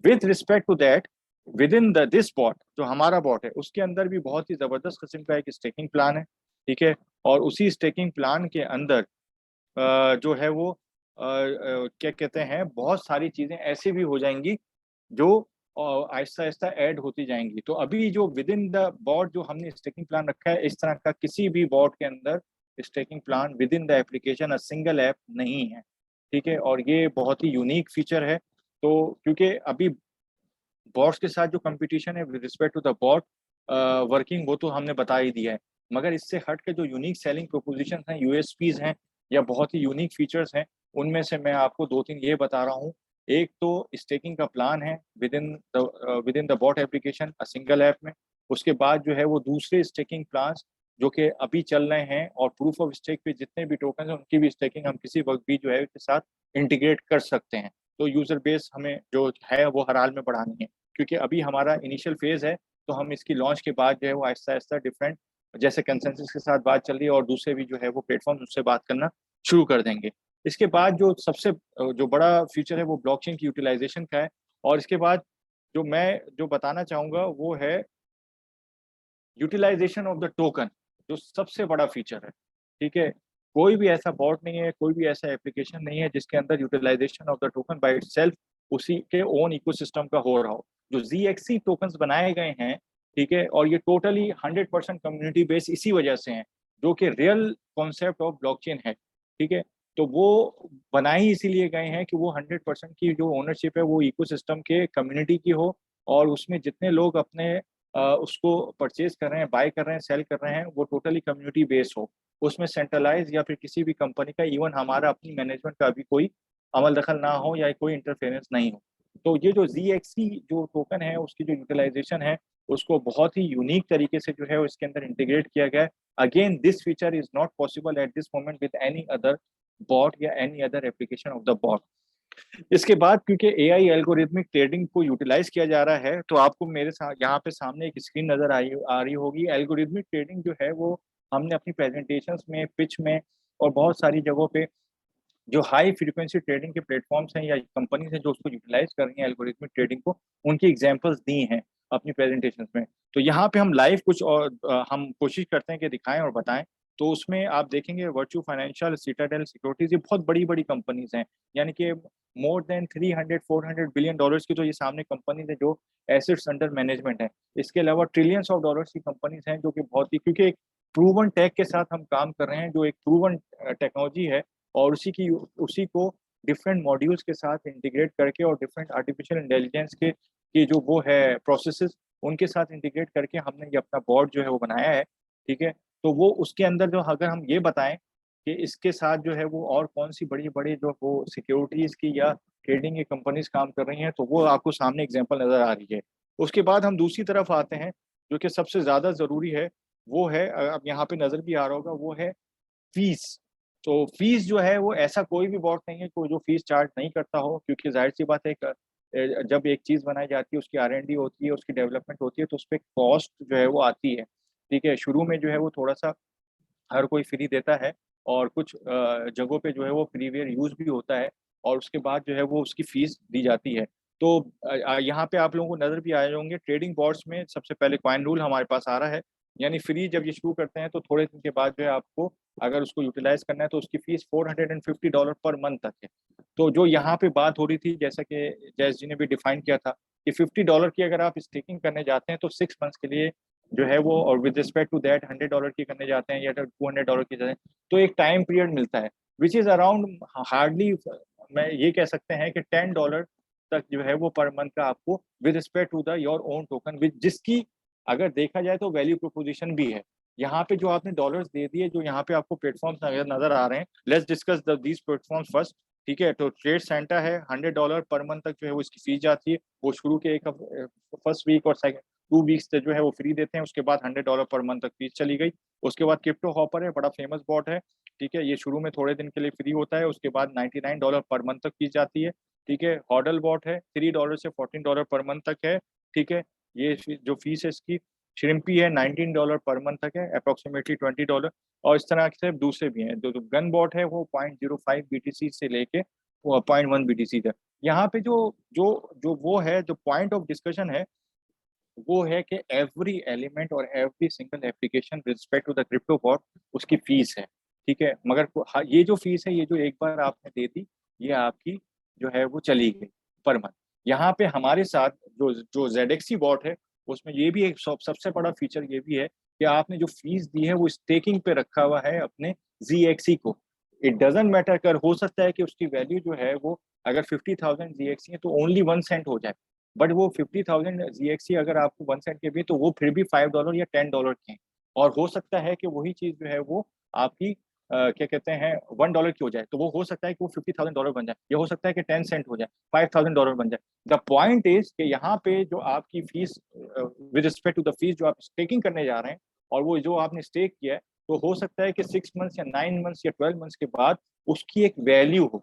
With respect to that, within the this bot जो हमारा बॉट है, उसके अंदर भी बहुत ही ज़बरदस्त किस्म का एक स्टेकिंग प्लान है, ठीक है? और उसी स्टेकिंग प्लान के अंदर जो है वो क्या कहते हैं, बहुत सारी चीज़ें ऐसी भी हो जाएँगी जो आहिस्ता-आहिस्ता ऐड होती जाएँगी। तो अभी जो विदिन द बॉट जो हमने स्टेकिंग प्लान रखा है, इस तरह का किसी भी बॉट के अंदर staking plan within the application single app नहीं है, ठीक है? और ये बहुत ही यूनिक फीचर है। तो क्योंकि अभी बॉट्स के साथ जो कॉम्पिटिशन है with respect to the bot working, वो तो हमने बता ही दिया है। मगर इससे हट के जो यूनिक सेलिंग प्रोपोज़िशंस हैं, यूएसपीज़ हैं या बहुत ही यूनिक फीचर्स हैं, उनमें से मैं आपको 2-3 ये बता रहा हूँ। एक तो स्टेकिंग का प्लान है within the bot application single app में। उसके बाद जो है वो दूसरे स्टेकिंग प्लान्स जो कि अभी चल रहे हैं और प्रूफ ऑफ स्टेक पे जितने भी टोकन हैं, उनकी भी स्टेकिंग हम किसी वक़्त भी जो है उसके साथ इंटीग्रेट कर सकते हैं। तो यूज़र बेस हमें जो है वो हर हाल में बढ़ानी है। क्योंकि अभी हमारा इनिशियल फेज़ है, तो हम इसकी लॉन्च के बाद जो है वो आहिस्ता-आहिस्ता डिफरेंट जैसे कंसेंसस के साथ बात चल रही है और दूसरे भी जो है वो प्लेटफ़ॉर्म्स उससे बात करना शुरू कर देंगे। इसके बाद जो सबसे जो बड़ा फीचर है वो ब्लॉकचेन की यूटिलाइज़ेशन का है और इसके बाद जो बताना चाहूँगा वो है यूटिलाइज़ेशन ऑफ द टोकन, जो सबसे बड़ा फीचर है, ठीक है? कोई भी ऐसा बॉट नहीं है, कोई भी ऐसा एप्लीकेशन नहीं है जिसके अंदर utilisation of the token by itself उसी के ओन इकोसिस्टम का हो रहा हो। जो ज़ीएक्ससी टोकन्स बनाए गए हैं, ठीक है? और ये टोटली 100% कम्युनिटी बेस्ड इसी वजह से हैं, जो कि रियल कॉन्सेप्ट ऑफ ब्लॉकचेन है, ठीक है? तो वो बनाए ही इसीलिए गए हैं कि वो 100% की जो ओनरशिप है वो इकोसिस्टम के कम्युनिटी की हो और उसमें जितने लोग अपने उसको परचेज़ कर रहे हैं, बाय कर रहे हैं, सेल कर रहे हैं, वो टोटली कम्युनिटी बेस्ड हो। उसमें सेंट्रलाइज़ या फिर किसी भी कंपनी का इवन हमारा अपनी मैनेजमेंट का भी कोई अमल दखल ना हो या कोई इंटरफेरेंस नहीं हो। तो ये जो ज़ीएक्ससी जो टोकन है, उसकी जो यूटिलाइज़ेशन है, उसको बहुत ही यूनिक तरीके से जो है वो इसके अंदर इंटीग्रेट किया गया है। Again this feature is not possible at this moment with any other bot या any other application of the bot. इसके बाद क्योंकि एआई एल्गोरिथमिक ट्रेडिंग को यूटिलाइज़ किया जा रहा है, तो आपको मेरे यहाँ पे सामने एक स्क्रीन नज़र आ रही होगी। एल्गोरिथमिक ट्रेडिंग जो है वो हमने अपनी प्रेज़ेंटेशंस में, पिच में और बहुत सारी जगहों पे जो हाई फ्रीक्वेंसी ट्रेडिंग के प्लेटफ़ॉर्म्स हैं या कंपनीज़ हैं जो उसको यूटिलाइज़ कर रही हैं एल्गोरिथमिक ट्रेडिंग को, उनकी एग्ज़ाम्पल्स दी हैं अपनी प्रेज़ेंटेशंस में। तो यहाँ पे हम लाइव कुछ और हम कोशिश करते हैं कि दिखाएँ और बताएँ। तो उसमें आप देखेंगे वर्चू फाइनेंशियल, सिटाडेल सिक्योरिटीज, ये बहुत बड़ी बड़ी कंपनीज हैं, यानी कि मोर देन 300-400 बिलियन डॉलर्स की तो ये सामने कंपनीज है जो एसेट्स अंडर मैनेजमेंट है। इसके अलावा ट्रिलियंस ऑफ डॉलर्स की कंपनीज हैं जो कि बहुत ही, क्योंकि एक प्रूवन टेक के साथ हम काम कर रहे हैं, जो एक प्रूवन टेक्नोलॉजी है, और उसी को डिफरेंट मॉड्यूल्स के साथ इंटीग्रेट करके और डिफरेंट आर्टिफिशियल इंटेलिजेंस के जो वो है प्रोसेसेस, उनके साथ इंटीग्रेट करके हमने ये अपना बोर्ड जो है वो बनाया है। ठीक है, तो वो उसके अंदर जो अगर हम ये बताएं कि इसके साथ जो है वो और कौन सी बड़ी बड़ी जो वो सिक्योरिटीज की या ट्रेडिंग की कंपनीज काम कर रही हैं, तो वो आपको सामने एग्जांपल नजर आ रही है। उसके बाद हम दूसरी तरफ आते हैं, जो कि सबसे ज्यादा जरूरी है, वो है, अब यहाँ पे नजर भी आ रहा होगा, वो है फीस। तो फीस जो है वो ऐसा कोई भी बॉट नहीं है कोई जो फीस चार्ज नहीं करता हो, क्योंकि जाहिर सी बात है जब एक चीज बनाई जाती है, उसकी R&D होती है, उसकी डेवलपमेंट होती है, तो उस पर कॉस्ट जो है वो आती है। ठीक है, शुरू में जो है वो थोड़ा सा हर कोई फ्री देता है, और कुछ जगहों पे जो है वो फ्रीवेयर यूज भी होता है, और उसके बाद जो है वो उसकी फीस दी जाती है। तो यहाँ पे आप लोगों को नजर भी आए होंगे, ट्रेडिंग बॉर्ड्स में सबसे पहले कॉइन रूल हमारे पास आ रहा है, यानी फ्री जब ये शुरू करते हैं तो थोड़े दिन के बाद जो है आपको अगर उसको यूटिलाइज करना है तो उसकी फीस $450 पर मंथ तक है। तो जो यहाँ पे बात हो रही थी, जैसा कि जैस जी ने भी डिफाइन किया था, कि $50 की अगर आप स्टेकिंग करने जाते हैं तो 6 मंथ्स के लिए जो है वो, और विद रिस्पेक्ट टू दैट $100 की करने जाते हैं या $200 की जाते हैं, तो एक टाइम पीरियड मिलता है विच इज अराउंड हार्डली, मैं ये कह सकते हैं कि $10 तक जो है वो पर मंथ का आपको with respect to the your own token, with जिसकी अगर देखा जाए तो वैल्यू प्रोपोजिशन भी है। यहाँ पे जो आपने डॉलर्स दे दिए, जो यहाँ पे आपको प्लेटफॉर्म्स नजर आ रहे हैं, let's discuss these platforms first. ठीक है, तो ट्रेड सेंटा है, $100 पर मंथ तक जो है वो इसकी फीस जाती है। वो शुरू के एक फर्स्ट वीक और सेकंड 2 वीक्स जो है वो फ्री देते हैं, उसके बाद $100 पर मंथ तक फीस चली गई। उसके बाद क्रिप्टो हॉपर है, बड़ा फेमस बॉट है। ठीक है, ये शुरू में थोड़े दिन के लिए फ्री होता है, उसके बाद $99 पर मंथ तक फीस जाती है। ठीक है, हॉडल बॉट है, $3 से $14 पर मंथ तक है। ठीक है, ये जो फीस है इसकी। श्रिम्पी है, $19 पर मंथ तक है, अप्रोक्सीमेटली $20। और इस तरह से दूसरे भी हैं। जो गन बॉट है वो 0.05 BTC से लेके 0.1 BTC तक। यहाँ पे जो जो जो वो है, जो पॉइंट ऑफ डिस्कशन है, वो है कि एवरी एलिमेंट और every single application with respect to the crypto bot उसकी फीस है। ठीक है, मगर ये जो फीस है, ये जो एक बार आपने दे दी, ये आपकी जो है वो चली गई पर मंथ। यहाँ पे हमारे साथ जो जो ZXC बॉट है, उसमें ये भी एक सबसे बड़ा फीचर ये भी है कि आपने जो फीस दी है वो स्टेकिंग पे रखा हुआ है अपने ZXC को। इट डजेंट मैटर कर, हो सकता है कि उसकी वैल्यू जो है वो अगर 50,000 ZXC है तो ओनली 1 सेंट हो जाए, बट वो 50,000 ZXC अगर आपको 1 सेंट के भी, तो वो फिर भी $5 या $10 के हैं। और हो सकता है कि वही चीज जो है वो आपकी क्या कहते हैं $1 की हो जाए, तो वो हो सकता है कि वो $50,000 बन जाए, या हो सकता है कि 10 सेंट हो जाए, $5,000 बन जाए। द पॉइंट इज कि यहाँ पे जो आपकी fees with respect to the fees जो आप स्टेकिंग करने जा रहे हैं, और वो जो आपने स्टेक किया है, तो हो सकता है कि 6 मंथ्स या 9 मंथ्स या 12 मंथ्स के बाद उसकी एक वैल्यू हो।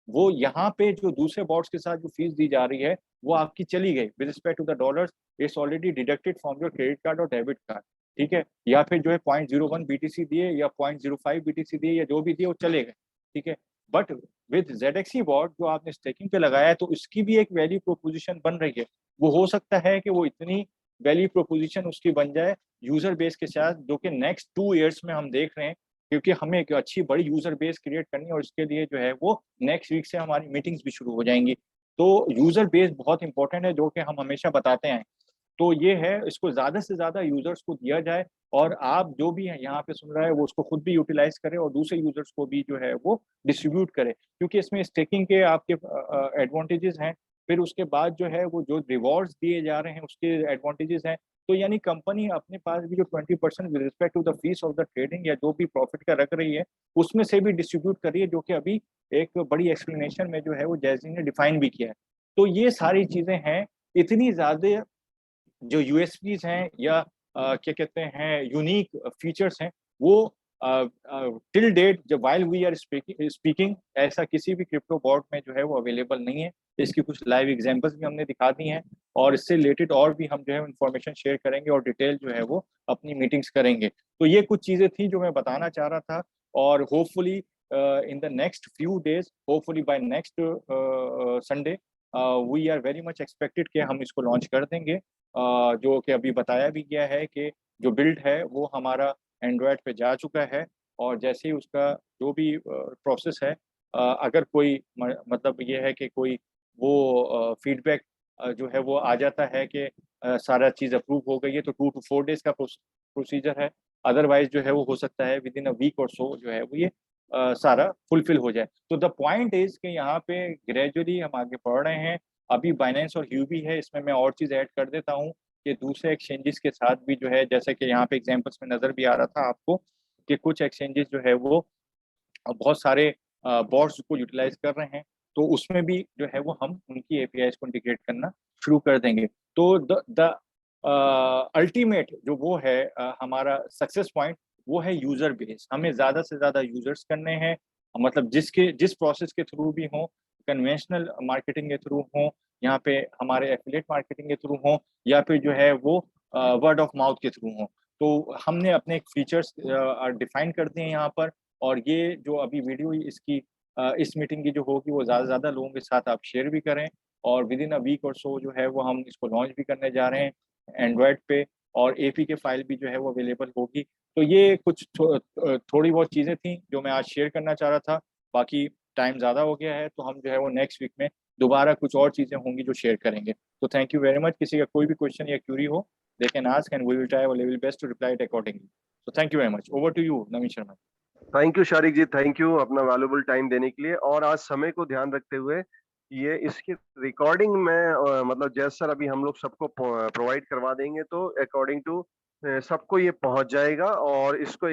वो यहाँ पे जो दूसरे बॉट्स के साथ जो फीस दी जा रही है वो आपकी चली गई with respect to the dollars, it's already deducted from your credit card और डेबिट कार्ड। ठीक है, या फिर जो है 0.01 BTC दिए या 0.05 BTC दिए या जो भी दिए वो चले गए। ठीक है, बट विद ZXC बॉट जो आपने स्टेकिंग पे लगाया है, तो इसकी भी एक वैल्यू प्रोपोजिशन बन रही है। वो हो सकता है कि वो इतनी वैल्यू प्रोपोजिशन उसकी बन जाए यूजर बेस के साथ, जो कि नेक्स्ट 2 ईयर्स में हम देख रहे हैं, क्योंकि हमें एक अच्छी बड़ी यूजर बेस क्रिएट करनी है, और इसके लिए जो है वो नेक्स्ट वीक से हमारी मीटिंग्स भी शुरू हो जाएंगी। तो यूजर बेस बहुत इंपॉर्टेंट है, जो कि हम हमेशा बताते हैं। तो ये है, इसको ज्यादा से ज्यादा यूजर्स को दिया जाए, और आप जो भी है यहाँ पे सुन रहा है वो उसको खुद भी यूटिलाइज करे और दूसरे यूजर्स को भी जो है वो डिस्ट्रीब्यूट करे, क्योंकि इसमें स्टेकिंग के आपके एडवांटेजेस हैं। फिर उसके बाद जो है वो जो रिवॉर्ड्स दिए जा रहे हैं उसके एडवांटेजेस हैं। तो यानी कंपनी अपने पास भी जो 20% with respect to the fees of the trading या जो भी प्रॉफिट का रख रही है, उसमें से भी डिस्ट्रीब्यूट कर रही है, जो कि अभी एक बड़ी एक्सप्लेनेशन में जो है वो जैजी ने डिफाइन भी किया है। तो ये सारी चीजें हैं, इतनी ज्यादा जो यूएसपीज हैं या क्या कहते हैं यूनिक फीचर्स हैं, वो टिल डेट जब वाइल वी आर स्पीकिंग ऐसा किसी भी क्रिप्टो बॉट में जो है वो अवेलेबल नहीं है। इसकी कुछ लाइव एग्जांपल्स भी हमने दिखा दी हैं, और इससे रिलेटेड और भी हम जो है इंफॉर्मेशन शेयर करेंगे और डिटेल जो है वो अपनी मीटिंग्स करेंगे। तो ये कुछ चीजें थी जो मैं बताना चाह रहा था, और hopefully in the next few days, hopefully by next Sunday, we are very much expected कि हम इसको लॉन्च कर देंगे। जो कि अभी बताया भी गया है कि जो बिल्ड है वो हमारा एंड्रॉयड पे जा चुका है, और जैसे ही उसका जो भी प्रोसेस है, अगर कोई मतलब ये है कि कोई वो फीडबैक जो है वो आ जाता है कि सारा चीज़ अप्रूव हो गई है, तो 2 टू 4 डेज़ का प्रोसीजर है। अदरवाइज़ जो है वो हो सकता है विदिन अ वीक और सो जो है वो ये सारा फुलफिल हो जाए। तो द पॉइंट इज़ कि यहाँ पे ग्रेजुअली हम आगे बढ़ रहे हैं। अभी बाइनेंस और ह्यूबी है, इसमें मैं और चीज़ ऐड कर देता हूँ कि दूसरे एक्सचेंजेस के साथ भी जो है, जैसे कि यहाँ पे एग्ज़ाम्पल्स में नज़र भी आ रहा था आपको कि कुछ एक्सचेंजेस जो है वो बहुत सारे बॉट्स को यूटिलाइज़ कर रहे हैं, तो उसमें भी जो है वो हम उनकी एपीआईज़ को इंटीग्रेट करना शुरू कर देंगे। तो द अल्टीमेट जो वो है हमारा सक्सेस पॉइंट, वो है यूज़र बेस। हमें ज़्यादा से ज़्यादा यूज़र्स करने हैं, मतलब जिस प्रोसेस के थ्रू भी हों, कन्वेंशनल मार्केटिंग के थ्रू हों, यहाँ पे हमारे एफ़िलिएट मार्केटिंग के थ्रू हों, या फिर जो है वो वर्ड ऑफ माउथ के थ्रू हों। तो हमने अपने एक फीचर्स डिफ़ाइन कर दिए हैं यहाँ पर, और ये जो अभी वीडियो इसकी इस मीटिंग की जो होगी वो ज़्यादा से ज़्यादा लोगों के साथ आप शेयर भी करें, और विदिन अ वीक और सो जो है वो हम इसको लॉन्च भी करने जा रहे हैं एंड्रॉयड पे, और एपीके फाइल भी जो है वो अवेलेबल होगी। तो ये कुछ थोड़ी बहुत चीज़ें थी जो मैं आज शेयर करना चाह रहा था। बाकी टाइम ज़्यादा हो गया है, तो हम जो है वो नेक्स्ट वीक में दोबारा कुछ और चीज़ें होंगी जो शेयर करेंगे। तो थैंक यू वेरी मच। किसी का कोई भी क्वेश्चन या क्वेरी हो, they can ask and we will try our level best to reply it accordingly. So thank you very much. Over to you, Naveen Sharma. Thank you Shariq ji, thank you अपना valuable time देने के लिए। और आज समय को ध्यान रखते हुए ये इसकी रिकॉर्डिंग में मतलब जैसे सर अभी हम लोग सबको प्रोवाइड करवा देंगे, तो अकॉर्डिंग टू सबको ये पहुंच जाएगा, और इसको